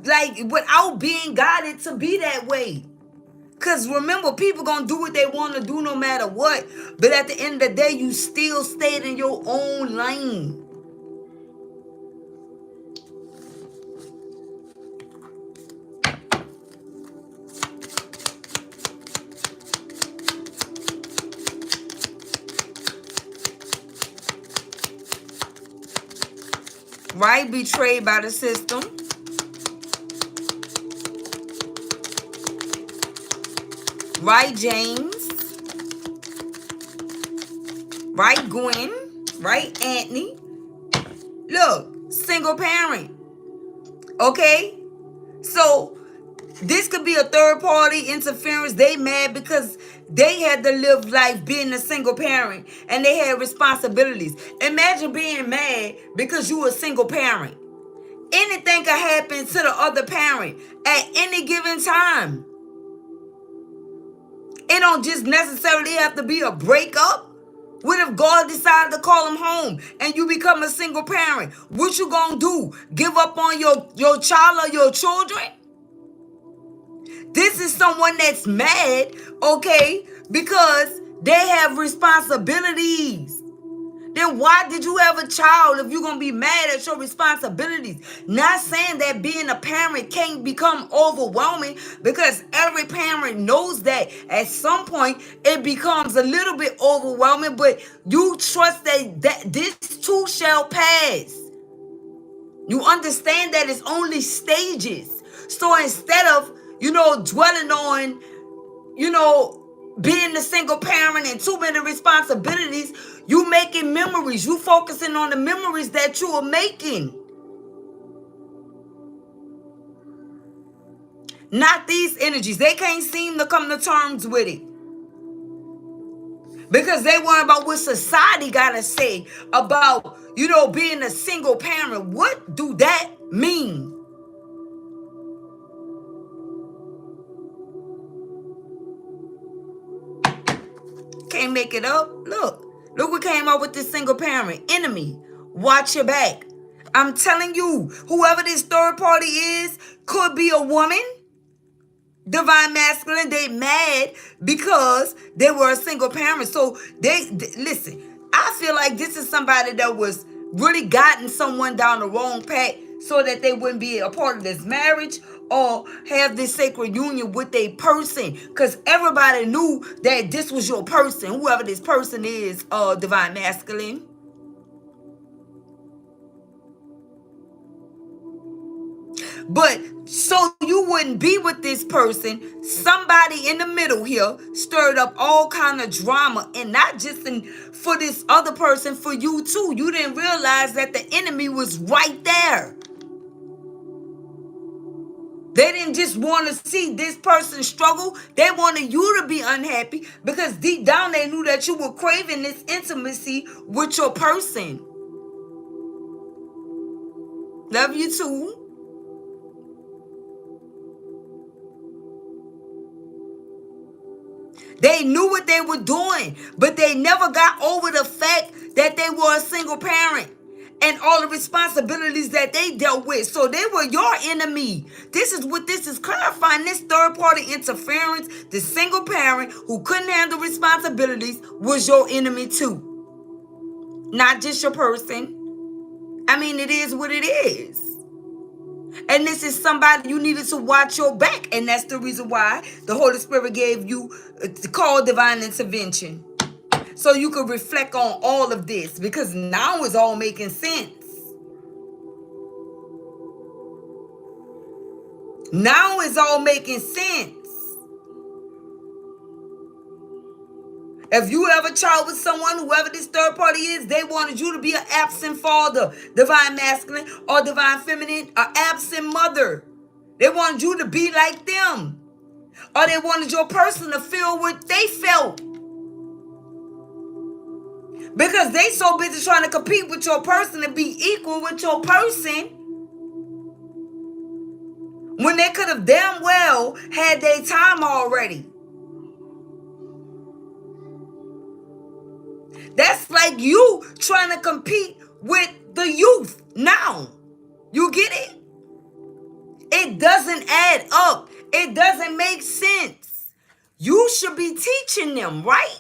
Like, without being guided to be that way. Because remember, people going to do what they want to do no matter what. But at the end of the day, you still stayed in your own lane. Right? Betrayed by the system. Right, James? Right, Gwen? Right, Anthony? Look, single parent. Okay? So, this could be a third party interference. They mad because they had to live life being a single parent and they had responsibilities. Imagine being mad because you a single parent. Anything can happen to the other parent at any given time. It don't just necessarily have to be a breakup. What if God decided to call him home and you become a single parent? What you gonna do? Give up on your child or your children? This is someone that's mad, okay, because they have responsibilities. Then why did you have a child if you're going to be mad at your responsibilities? Not saying that being a parent can't become overwhelming, because every parent knows that at some point it becomes a little bit overwhelming, but you trust that this too shall pass. You understand that it's only stages. So instead of, dwelling on, being a single parent and too many responsibilities, you making memories. You focusing on the memories that you are making. Not these energies. They can't seem to come to terms with it. Because they worry about what society got to say about, being a single parent. What do that mean? Can't make it up. Look what came up with this single parent. Enemy. Watch your back. I'm telling you, whoever this third party is could be a woman. Divine masculine. They mad because they were a single parent. So they listen. I feel like this is somebody that was really guiding someone down the wrong path so that they wouldn't be a part of this marriage or have this sacred union with a person, because everybody knew that this was your person, whoever this person is, divine masculine. But so you wouldn't be with this person, somebody in the middle here stirred up all kind of drama, and not just for this other person, for you too. You didn't realize that the enemy was right there. They didn't just want to see this person struggle. They wanted you to be unhappy because deep down they knew that you were craving this intimacy with your person. Love you too. They knew what they were doing, but they never got over the fact that they were a single parent and all the responsibilities that they dealt with. So they were your enemy. This is what this is clarifying. This third party interference, the single parent who couldn't handle responsibilities, was your enemy too. Not just your person. I mean, it is what it is. And this is somebody you needed to watch your back. And that's the reason why the Holy Spirit gave you to call divine intervention. So you could reflect on all of this, because now it's all making sense. Now it's all making sense. If you have a child with someone, whoever this third party is, they wanted you to be an absent father, divine masculine, or divine feminine, an absent mother. They wanted you to be like them. Or they wanted your person to feel what they felt. Because they so busy trying to compete with your person and be equal with your person. when they could have damn well had their time already. That's like you trying to compete with the youth now. You get it? It doesn't add up. It doesn't make sense. You should be teaching them, right?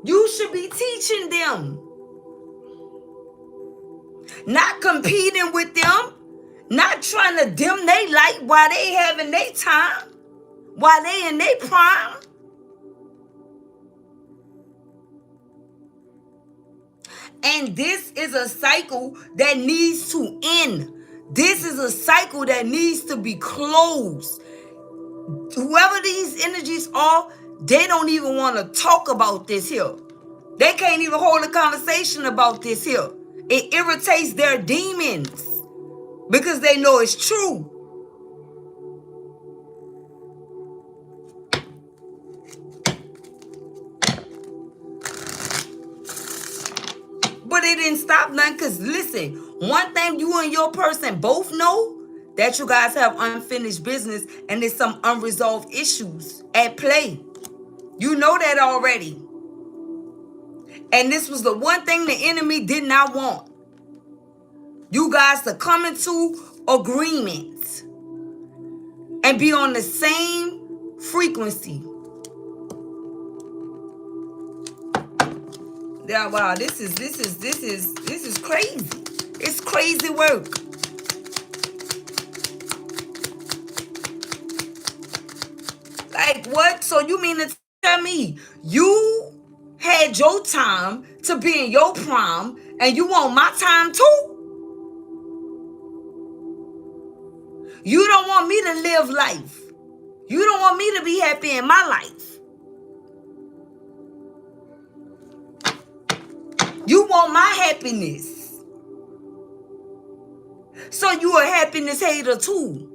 You should be teaching them. Not competing with them. Not trying to dim their light while they having their time. While they in their prime. And this is a cycle that needs to end. This is a cycle that needs to be closed. Whoever these energies are, they don't even want to talk about this here. They can't even hold a conversation about this here. It irritates their demons because they know it's true. But it didn't stop nothing, because listen, one thing you and your person both know, that you guys have unfinished business and there's some unresolved issues at play. You know that already. And this was the one thing the enemy did not want. You guys to come into agreement and be on the same frequency. Yeah, wow, this is crazy. It's crazy work. Like what? So you mean to tell me you had your time to be in your prime and you want my time too? You don't want me to live life. You don't want me to be happy in my life. You want my happiness. So you a happiness hater too.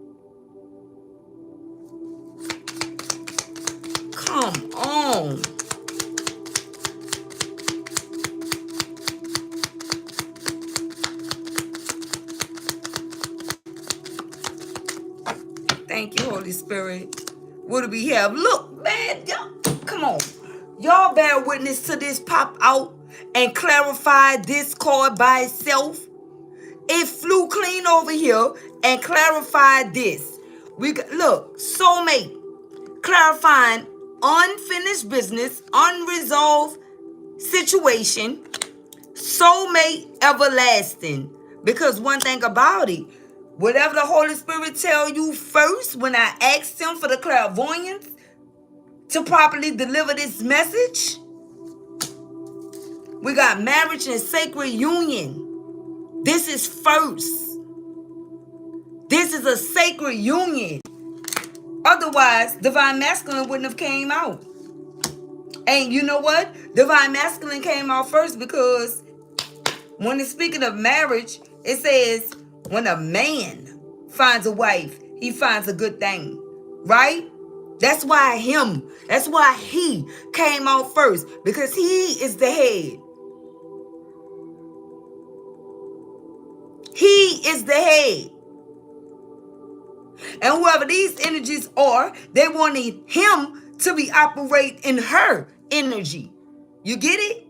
Come on. Thank you, Holy Spirit. What do we have? Look, man, y'all, come on. Y'all bear witness to this pop out and clarify this card by itself. It flew clean over here and clarified this. We got, look, soulmate, clarifying unfinished business, unresolved situation, soulmate everlasting. Because one thing about it, whatever the Holy Spirit tell you first, when I asked him for the clairvoyance to properly deliver this message, we got marriage and sacred union. This is first. This is a sacred union. Otherwise, divine masculine wouldn't have came out. And you know what? Divine masculine came out first because when it's speaking of marriage, it says when a man finds a wife, he finds a good thing. Right? That's why he came out first, because he is the head. He is the head. And whoever these energies are, they wanted him to be operating in her energy. You get it?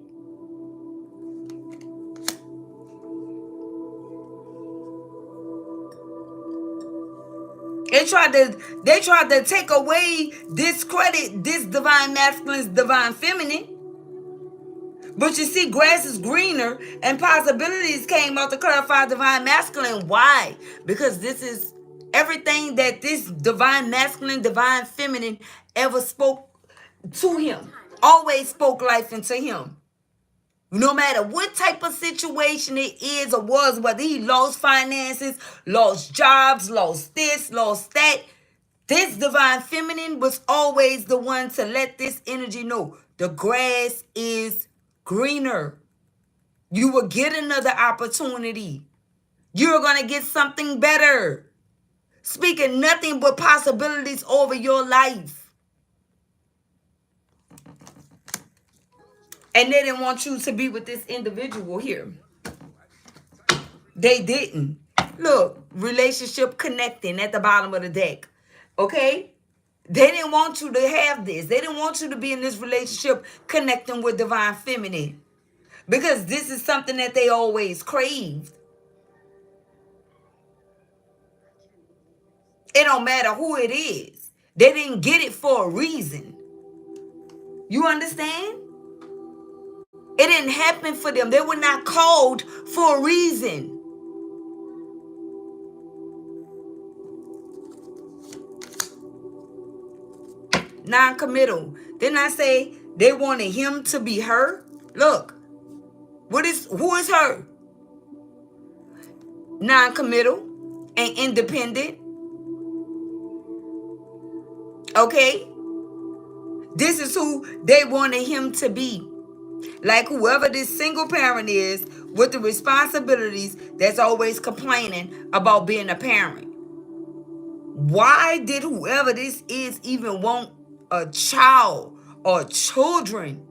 They tried to take away, discredit this divine masculine's divine feminine. But you see, grass is greener and possibilities came out to clarify divine masculine. Why? Because this is everything that this divine masculine, divine feminine ever spoke to him. Always spoke life into him. No matter what type of situation it is or was, whether he lost finances, lost jobs, lost this, lost that, this divine feminine was always the one to let this energy know the grass is greener. You will get another opportunity. You're going to get something better. Speaking nothing but possibilities over your life. And they didn't want you to be with this individual here. They didn't. Look, relationship connecting at the bottom of the deck. Okay? They didn't want you to have this. They didn't want you to be in this relationship connecting with divine feminine. Because this is something that they always craved. It don't matter who it is. They didn't get it for a reason. You understand? It didn't happen for them. They were not called for a reason. Non-committal. Didn't I say they wanted him to be her? Look, who is her? Non-committal and independent. Okay? This is who they wanted him to be. Like whoever this single parent is with the responsibilities that's always complaining about being a parent. Why did whoever this is even want a child or children?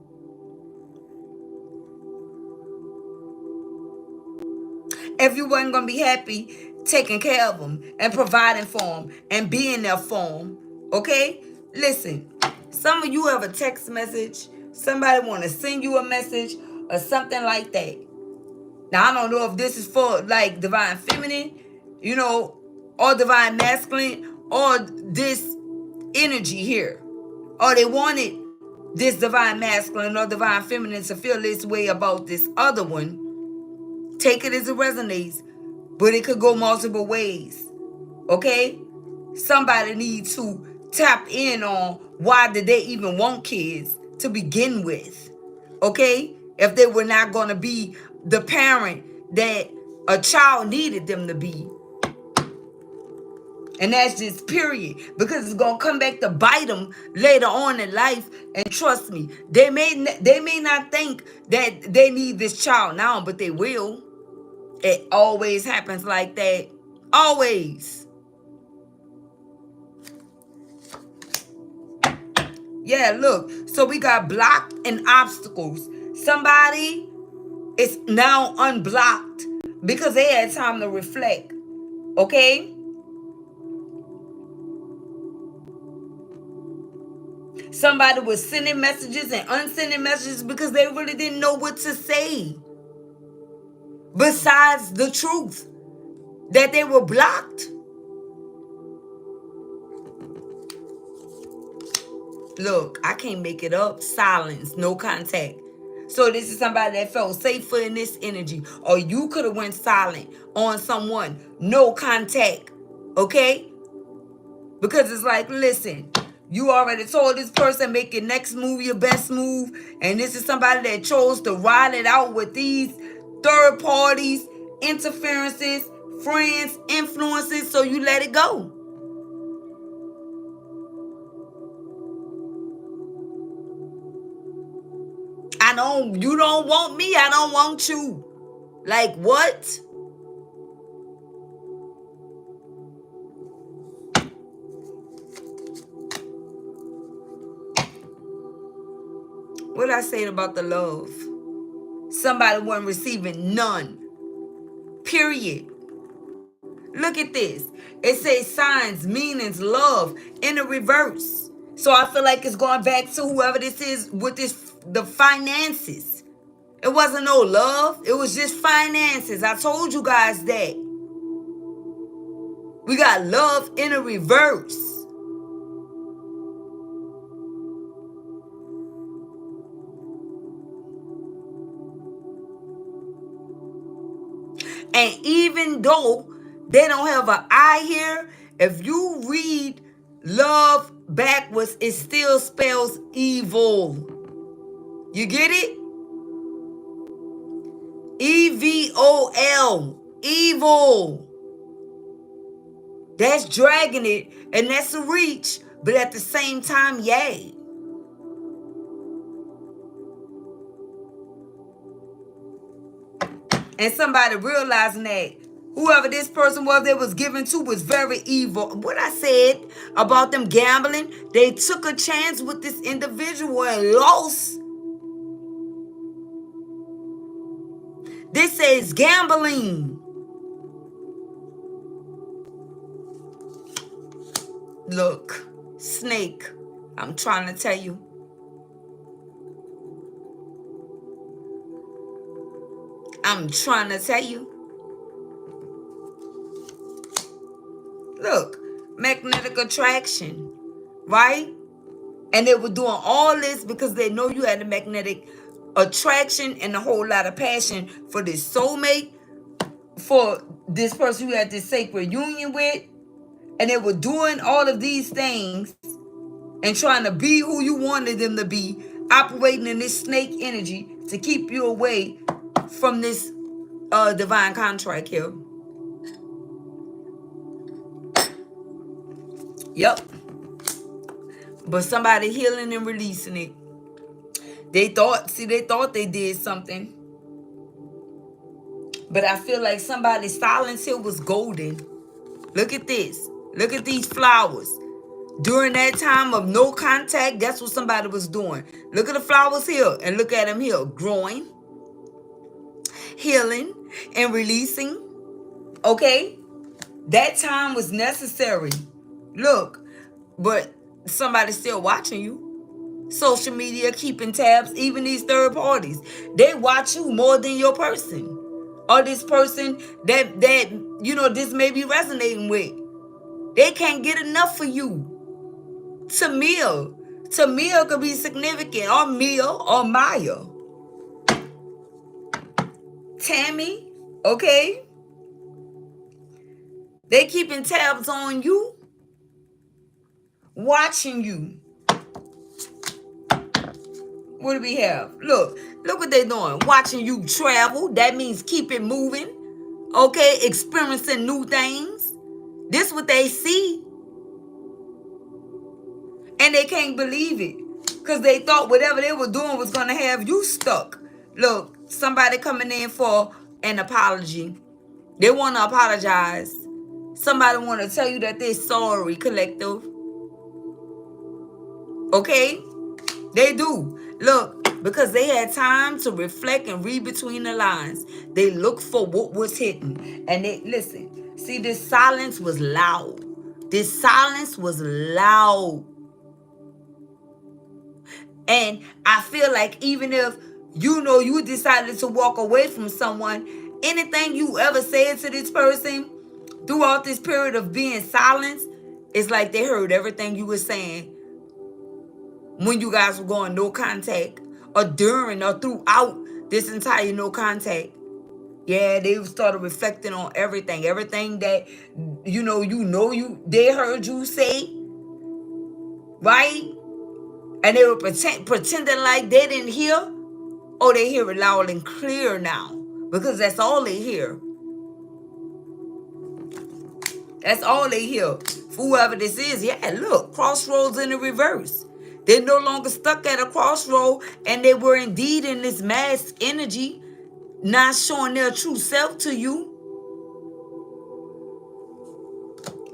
If you wasn't going to be happy taking care of them and providing for them and being there for them. Okay? Listen, some of you have a text message. Somebody want to send you a message or something like that. Now, I don't know if this is for like divine feminine, or divine masculine, or this energy here. Or they wanted this divine masculine or divine feminine to feel this way about this other one. Take it as it resonates, but it could go multiple ways. Okay? Somebody needs to tap in on why did they even want kids to begin with. Okay? If they were not going to be the parent that a child needed them to be. And that's just period. Because it's going to come back to bite them later on in life. And trust me, they may not think that they need this child now, but they will. It always happens like that. Always. Yeah, look. So we got blocked and obstacles. Somebody is now unblocked because they had time to reflect. Okay? Somebody was sending messages and unsending messages because they really didn't know what to say. Besides the truth that they were blocked. Look, I can't make it up. Silence, no contact. So this is somebody that felt safer in this energy. Or you could have went silent on someone. No contact. Okay? Because it's like, listen, you already told this person make your next move your best move. And this is somebody that chose to ride it out with these third parties, interferences, friends, influences. So you let it go. You don't want me, I don't want you. Like what? What I said about the love? Somebody wasn't receiving none. Period. Look at this. It says signs, meanings, love in the reverse. So I feel like it's going back to whoever this is with the finances. It wasn't no love. It was just finances. I told you guys that. We got love in a reverse. And even though they don't have an eye here, if you read love backwards, it still spells evil. You get it? E-V-O-L. Evil. That's dragging it, and that's a reach, but at the same time, yay. And somebody realizing that whoever this person was they was given to was very evil. What I said about them gambling, they took a chance with this individual and lost. This says gambling. Look, snake, I'm trying to tell you. I'm trying to tell you. Look, magnetic attraction, right? And they were doing all this because they know you had a magnetic attraction and a whole lot of passion for this soulmate, for this person you had this sacred union with. And they were doing all of these things and trying to be who you wanted them to be, operating in this snake energy to keep you away from this divine contract here. Yep. But somebody healing and releasing it. They thought they did something. But I feel like somebody's silence here was golden. Look at this. Look at these flowers. During that time of no contact, that's what somebody was doing. Look at the flowers here and look at them here. Growing, healing, and releasing. Okay? That time was necessary. Look, but somebody's still watching you. Social media keeping tabs, even these third parties. They watch you more than your person. Or this person that this may be resonating with. They can't get enough of you. Tamil could be significant. Or Mia or Maya. Tammy, okay? They keeping tabs on you. Watching you. What do we have? Look what they're doing. Watching you travel. That means keep it moving. Okay, experiencing new things. This is what they see. And they can't believe it. Because they thought whatever they were doing was going to have you stuck. Look, somebody coming in for an apology. They want to apologize. Somebody want to tell you that they're sorry, collective. Okay? They do. Look, because they had time to reflect and read between the lines. They looked for what was hidden. And they, listen, see, this silence was loud. This silence was loud. And I feel like even if, you decided to walk away from someone, anything you ever said to this person throughout this period of being silenced, it's like they heard everything you were saying when you guys were going no contact, or during or throughout this entire no contact. Yeah, they started reflecting on everything that they heard you say, right? And they were pretending like they didn't hear. Oh, they hear it loud and clear now, because that's all they hear. That's all they hear. Whoever this is, yeah, look, crossroads in the reverse. They're no longer stuck at a crossroad, and they were indeed in this mass energy, not showing their true self to you.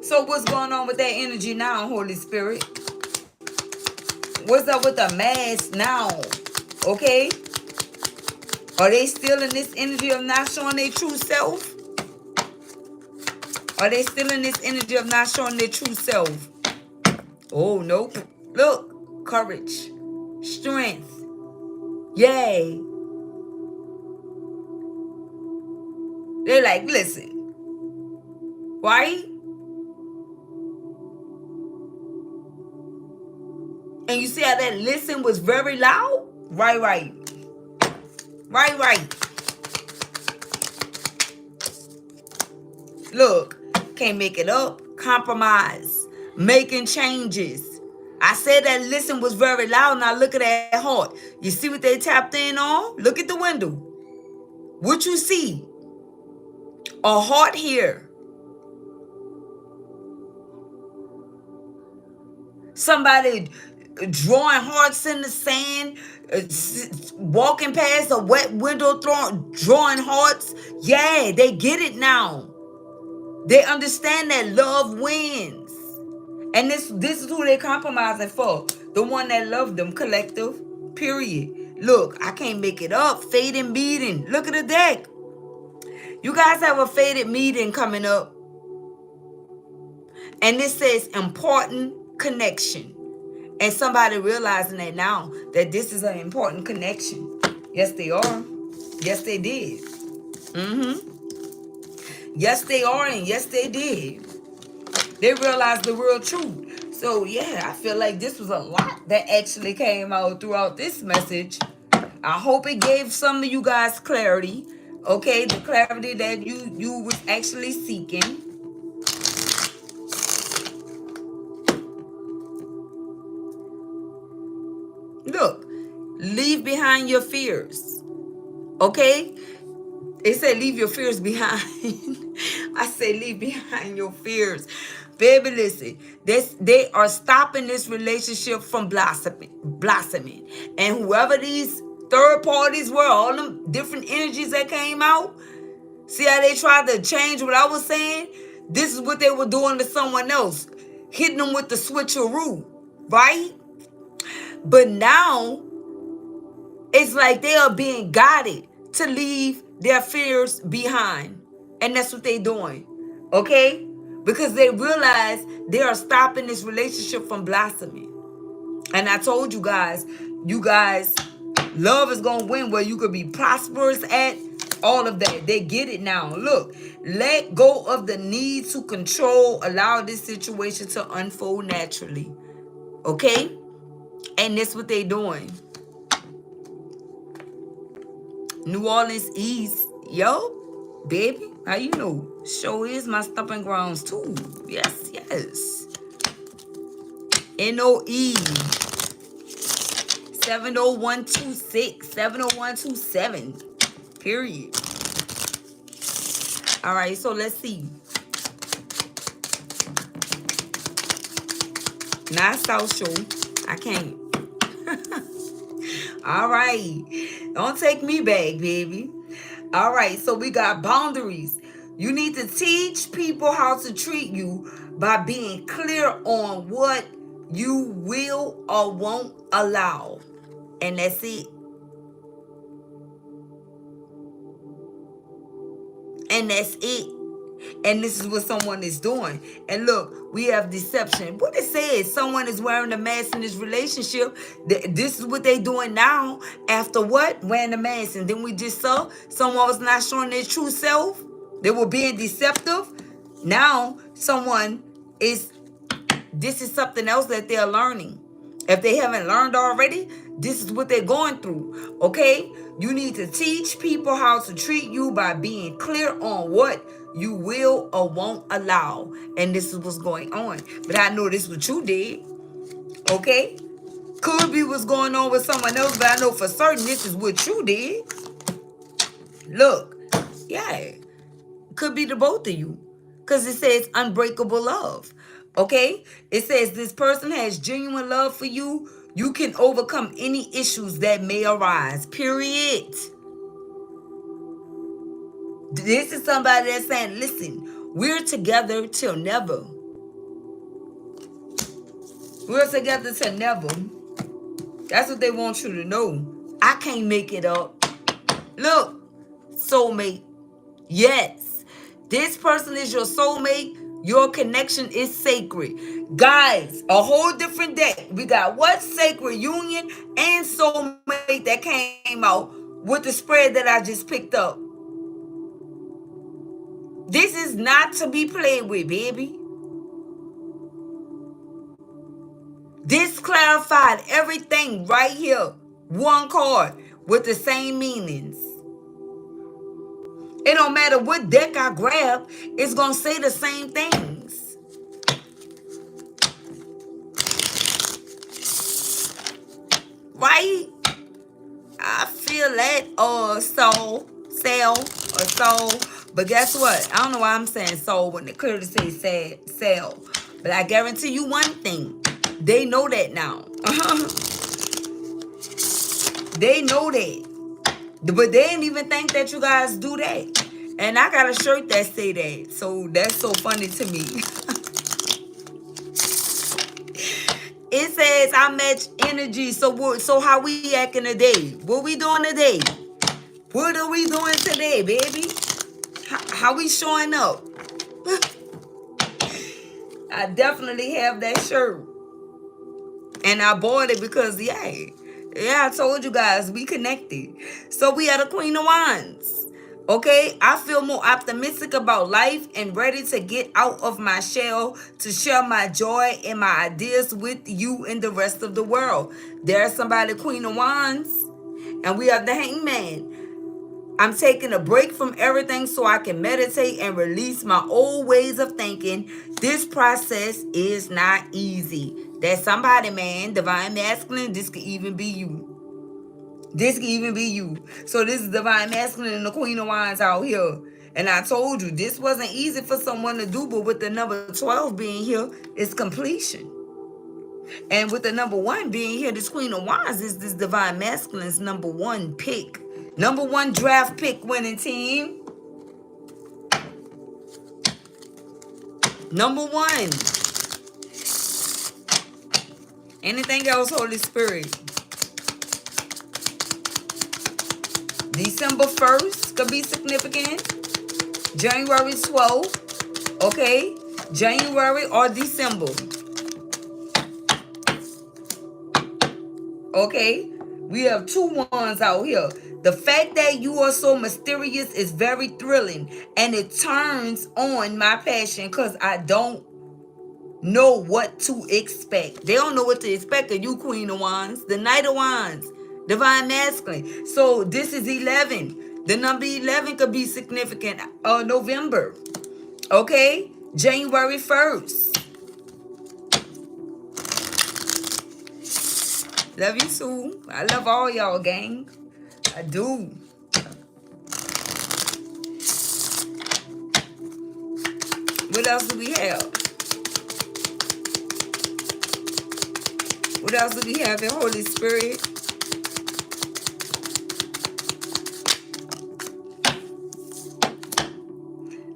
So what's going on with that energy now, Holy Spirit? What's up with the mass now? Okay? Are they still in this energy of not showing their true self? Are they still in this energy of not showing their true self? Oh, nope. Look, courage, strength, yay. They're like, listen, right? And you see how that listen was very loud? Right. Look, can't make it up. Compromise. Making changes. I said that listen was very loud. Now look at that heart. You see what they tapped in on? Look at the window. What you see? A heart here. Somebody drawing hearts in the sand, walking past a wet window, drawing hearts. Yeah, they get it now. They understand that love wins. And this is who they're compromising for. The one that loved them, collective, period. Look, I can't make it up. Faded meeting. Look at the deck. You guys have a faded meeting coming up. And this says important connection. And somebody realizing that now, that this is an important connection. Yes, they are. Yes, they did. Yes, they are, and yes, they did. They realized the real truth. So, yeah, I feel like this was a lot that actually came out throughout this message. I hope it gave some of you guys clarity. Okay, the clarity that you was actually seeking. Look, leave behind your fears. Okay? It said leave your fears behind. I say leave behind your fears. Baby, listen. They are stopping this relationship from blossoming. And whoever these third parties were, all them different energies that came out, see how they tried to change what I was saying? This is what they were doing to someone else. Hitting them with the switcheroo. Right? But now, it's like they are being guided to leave their fears behind. And that's what they're doing. Okay? Because they realize they are stopping this relationship from blossoming. And I told you guys, love is going to win where you could be prosperous at. All of that. They get it now. Look, let go of the need to control. Allow this situation to unfold naturally. Okay? And that's what they're doing. New Orleans East. Yo, baby, how you know? Show is my stomping grounds too. Yes, yes. NOE 70126 70127. Period. All right, so let's see. Not South Shore. I can't. All right. Don't take me back, baby. All right, so we got boundaries. You need to teach people how to treat you by being clear on what you will or won't allow. And that's it. And that's it. And this is what someone is doing. And look, we have deception. What it says, someone is wearing a mask in this relationship. This is what they doing now. After what? Wearing a mask. And then we just saw someone was not showing their true self. They were being deceptive. Now someone is, this is something else that they're learning. If they haven't learned already, this is what they're going through. Okay? You need to teach people how to treat you by being clear on what you will or won't allow. And this is what's going on. But I know this is what you did. Okay? Could be what's going on with someone else, but I know for certain this is what you did. Look. Yeah. Could be the both of you. Because it says unbreakable love. Okay? It says this person has genuine love for you. You can overcome any issues that may arise. Period. This is somebody that's saying, listen, we're together till never. We're together till never. That's what they want you to know. I can't make it up. Look, soulmate. Yes. This person is your soulmate. Your connection is sacred. Guys, a whole different deck. We got what? Sacred union and soulmate that came out with the spread that I just picked up. This is not to be played with, baby. This clarified everything right here. One card with the same meanings. It don't matter what deck I grab, it's going to say the same things. Right? I feel that soul. But guess what? I don't know why I'm saying soul when it clearly says sell. But I guarantee you one thing. They know that now. They know that. But they didn't even think that you guys do that. And I got a shirt that say that. So that's so funny to me. It says I match energy. So how we acting today? What we doing today? What are we doing today, baby? How we showing up? I definitely have that shirt. And I bought it because, I told you guys, we connected. So we are the Queen of Wands. Okay, I feel more optimistic about life and ready to get out of my shell to share my joy and my ideas with you and the rest of the world. There's somebody, Queen of Wands, and we are the Hangman. I'm taking a break from everything so I can meditate and release my old ways of thinking. This process is not easy. That's somebody, man. Divine masculine. This could even be you. This could even be you. So this is divine masculine and the Queen of Wands out here. And I told you, this wasn't easy for someone to do, but with the number 12 being here, it's completion. And with the number 1 being here, this Queen of Wands is this divine masculine's number 1 pick. Number 1 draft pick winning team. Number 1. Anything else, Holy Spirit? December 1st could be significant. January 12th. Okay. January or December. Okay. We have 2 wands out here. The fact that you are so mysterious is very thrilling. And it turns on my passion because I don't know what to expect. They don't know what to expect of you, Queen of Wands. The Knight of Wands. Divine Masculine. So this is 11. The number 11 could be significant. November. Okay? January 1st. Love you, Sue. I love all y'all, gang. I do. What else do we have? What else do we have in Holy Spirit?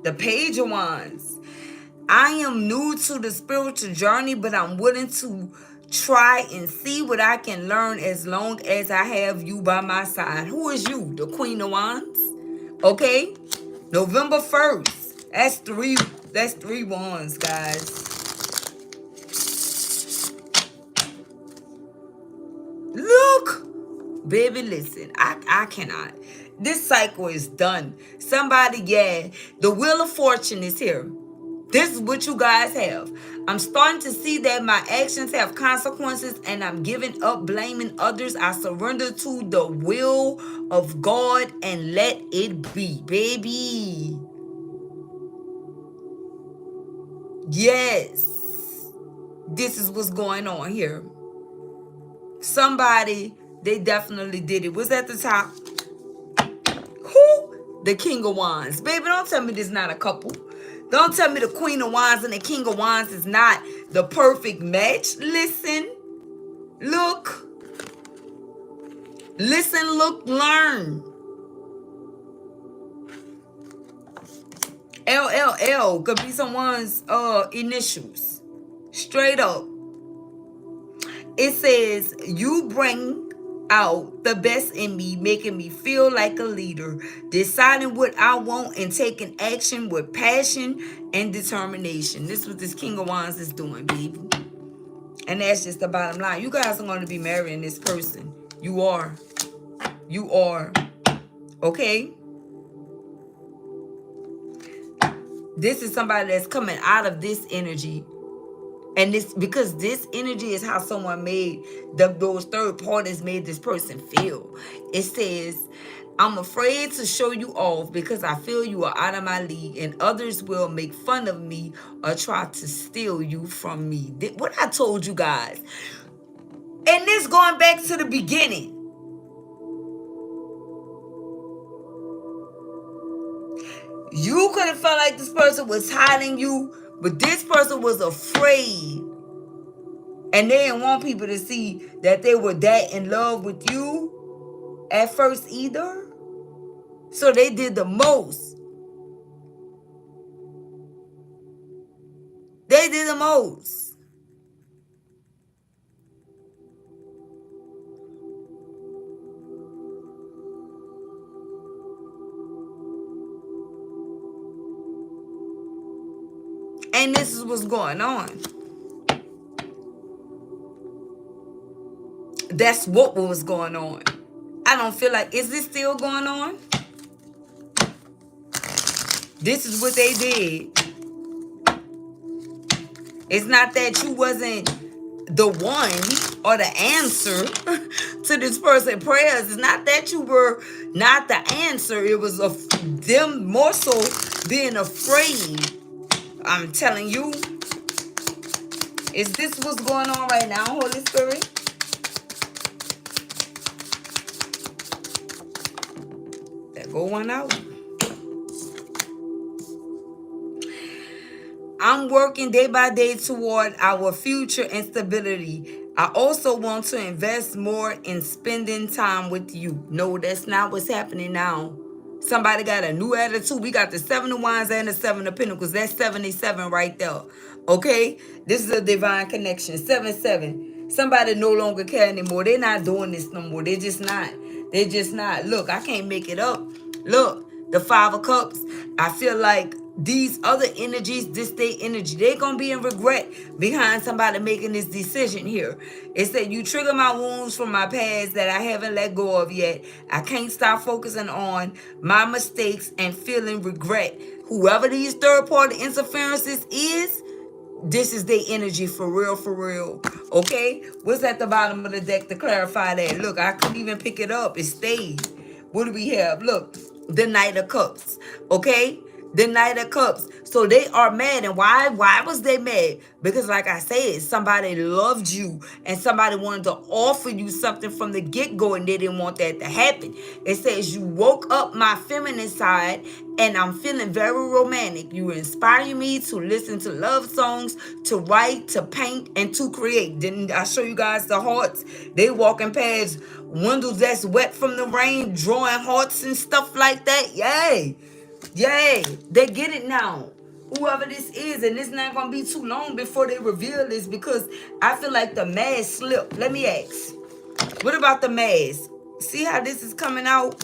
The Page of Wands. I am new to the spiritual journey, but I'm willing to try and see what I can learn as long as I have you by my side. Who is you? The Queen of Wands. Okay? November 1st. That's three wands, guys. Look. Baby, listen. I cannot. This cycle is done. Somebody, the Wheel of Fortune is here. This is what you guys have. I'm starting to see that my actions have consequences and I'm giving up blaming others. I surrender to the will of God and let it be, baby. Yes. This is what's going on here. Somebody, they definitely did it. Was at the top. Who? The King of Wands. Baby, don't tell me this is not a couple. Don't tell me the Queen of Wands and the King of Wands is not the perfect match. Listen, look. Listen, look, learn. LLL could be someone's initials. Straight up. It says, you bring out the best in me, making me feel like a leader, deciding what I want and taking action with passion and determination. This is what this King of Wands is doing, baby. And that's just the bottom line. You guys are going to be marrying this person. You are. You are. Okay? This is somebody that's coming out of this energy. And this, because this energy is how someone made, those third parties made this person feel. It says, I'm afraid to show you off because I feel you are out of my league and others will make fun of me or try to steal you from me. What I told you guys. And this going back to the beginning. You could have felt like this person was hiding you, but this person was afraid. And they didn't want people to see that they were that in love with you at first either. So they did the most. They did the most. And this is what's going on. That's what was going on. I don't feel like, is this still going on? This is what they did. It's not that you wasn't the one or the answer to this person's prayers. It's not that you were not the answer. It was them more so being afraid. I'm telling you. Is this what's going on right now, Holy Spirit? There go one out. I'm working day by day toward our future and stability. I also want to invest more in spending time with you. No, that's not what's happening now. Somebody got a new attitude. We got the 7 of Wands and the 7 of Pentacles. That's 77 right there. Okay? This is a divine connection. 7-7. Somebody no longer care anymore. They're not doing this no more. They're just not. They're just not. Look, I can't make it up. Look, the 5 of Cups. I feel like these other energies, this day energy, they're going to be in regret behind somebody making this decision here. It said, you trigger my wounds from my past that I haven't let go of yet. I can't stop focusing on my mistakes and feeling regret. Whoever these third party interferences is, this is their energy for real, for real. Okay? What's at the bottom of the deck to clarify that? Look, I couldn't even pick it up. It stayed. What do we have? Look, the Knight of Cups. Okay? The Knight of Cups. So they are mad. And why was they mad? Because like I said, somebody loved you and somebody wanted to offer you something from the get-go and they didn't want that to happen. It says you woke up my feminine side and I'm feeling very romantic. You inspire me to listen to love songs, to write, to paint, and to create. Didn't I show you guys the hearts? They walking past windows that's wet from the rain, drawing hearts and stuff like that. Yay. Yay, they get it now. Whoever this is, and it's not going to be too long before they reveal this because I feel like the mask slipped. Let me ask. What about the mask? See how this is coming out?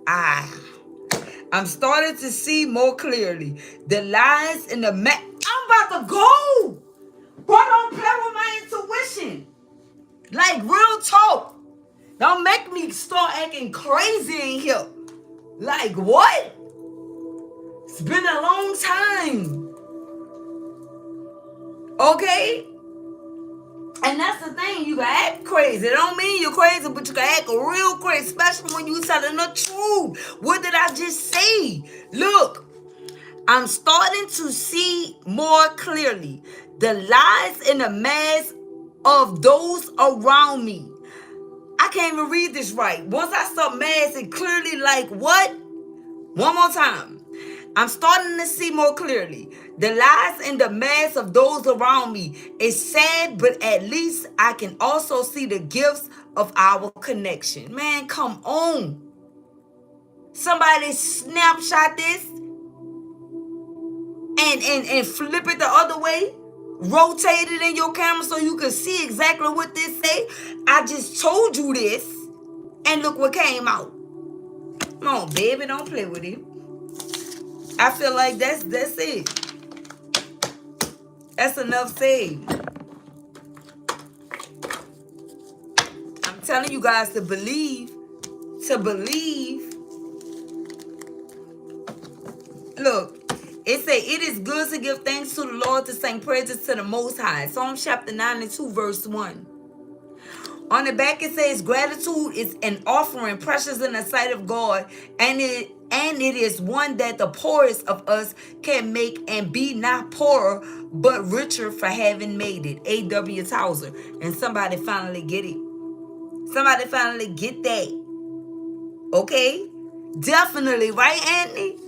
I'm starting to see more clearly. The lies in the mask. I'm about to go. Bro, don't play with my intuition. Like, real talk. Don't make me start acting crazy in here. Like, what? It's been a long time. Okay? And that's the thing. You can act crazy. It don't mean you're crazy, but you can act real crazy, especially when you telling the truth. What did I just say? Look, I'm starting to see more clearly the lies and the mask of those around me. I can't even read this right. Once I start masking clearly, like what? One more time. I'm starting to see more clearly the lies and the mask of those around me. It's sad, but at least I can also see the gifts of our connection. Man, come on. Somebody snapshot this and flip it the other way. Rotate it in your camera so you can see exactly what this say. I just told you this, and look what came out. Come on, baby, don't play with it. I feel like that's it. That's enough said. I'm telling you guys to believe. To believe. Look, it say it is good to give thanks to the Lord, to sing praises to the Most High. Psalms chapter 92, verse 1. On the back it says gratitude is an offering precious in the sight of God, and it is one that the poorest of us can make and be not poorer but richer for having made it. A.W. Tozer. And somebody finally get it. Somebody finally get that. Okay? Definitely, right, Anthony?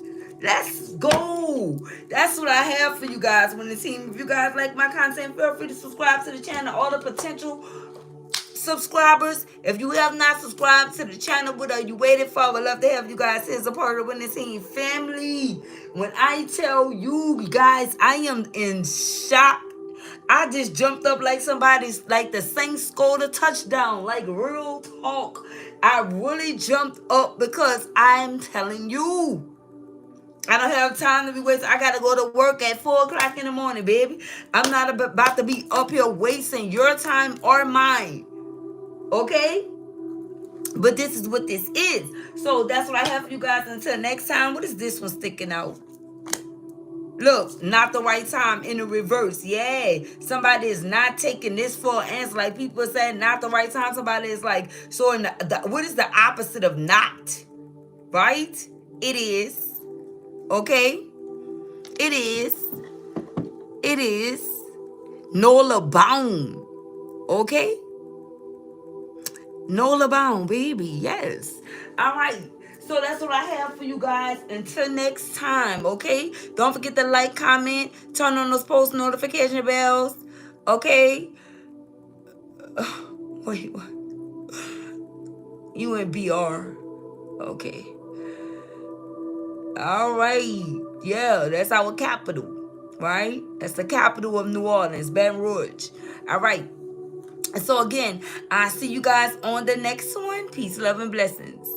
Let's go. That's what I have for you guys when the team. If you guys like my content, feel free to subscribe to the channel. All the potential subscribers, if you have not subscribed to the channel, what are you waiting for? I would love to have you guys as a part of the Winning Team family. When I tell you guys, I am in shock. I just jumped up like somebody's, like the Saints scored a touchdown, like real talk. I really jumped up because I'm telling you, I don't have time to be wasting. I got to go to work at 4 o'clock in the morning, baby. I'm not about to be up here wasting your time or mine. Okay? But this is what this is. So that's what I have for you guys until next time. What is this one sticking out? Look, not the right time in the reverse. Yeah. Somebody is not taking this for an answer. Like people are saying, not the right time. Somebody is like, so in what is the opposite of not? Right? It is. Okay? It is. It is. Nola Bound. Okay? Nola Bound, baby. Yes. All right. So that's what I have for you guys. Until next time, okay? Don't forget to like, comment, turn on those post notification bells. Okay? Wait, what? You and BR. Okay. All right. Yeah, that's our capital. Right? That's the capital of New Orleans, Baton Rouge. All right. So again, I see you guys on the next one. Peace, love, and blessings.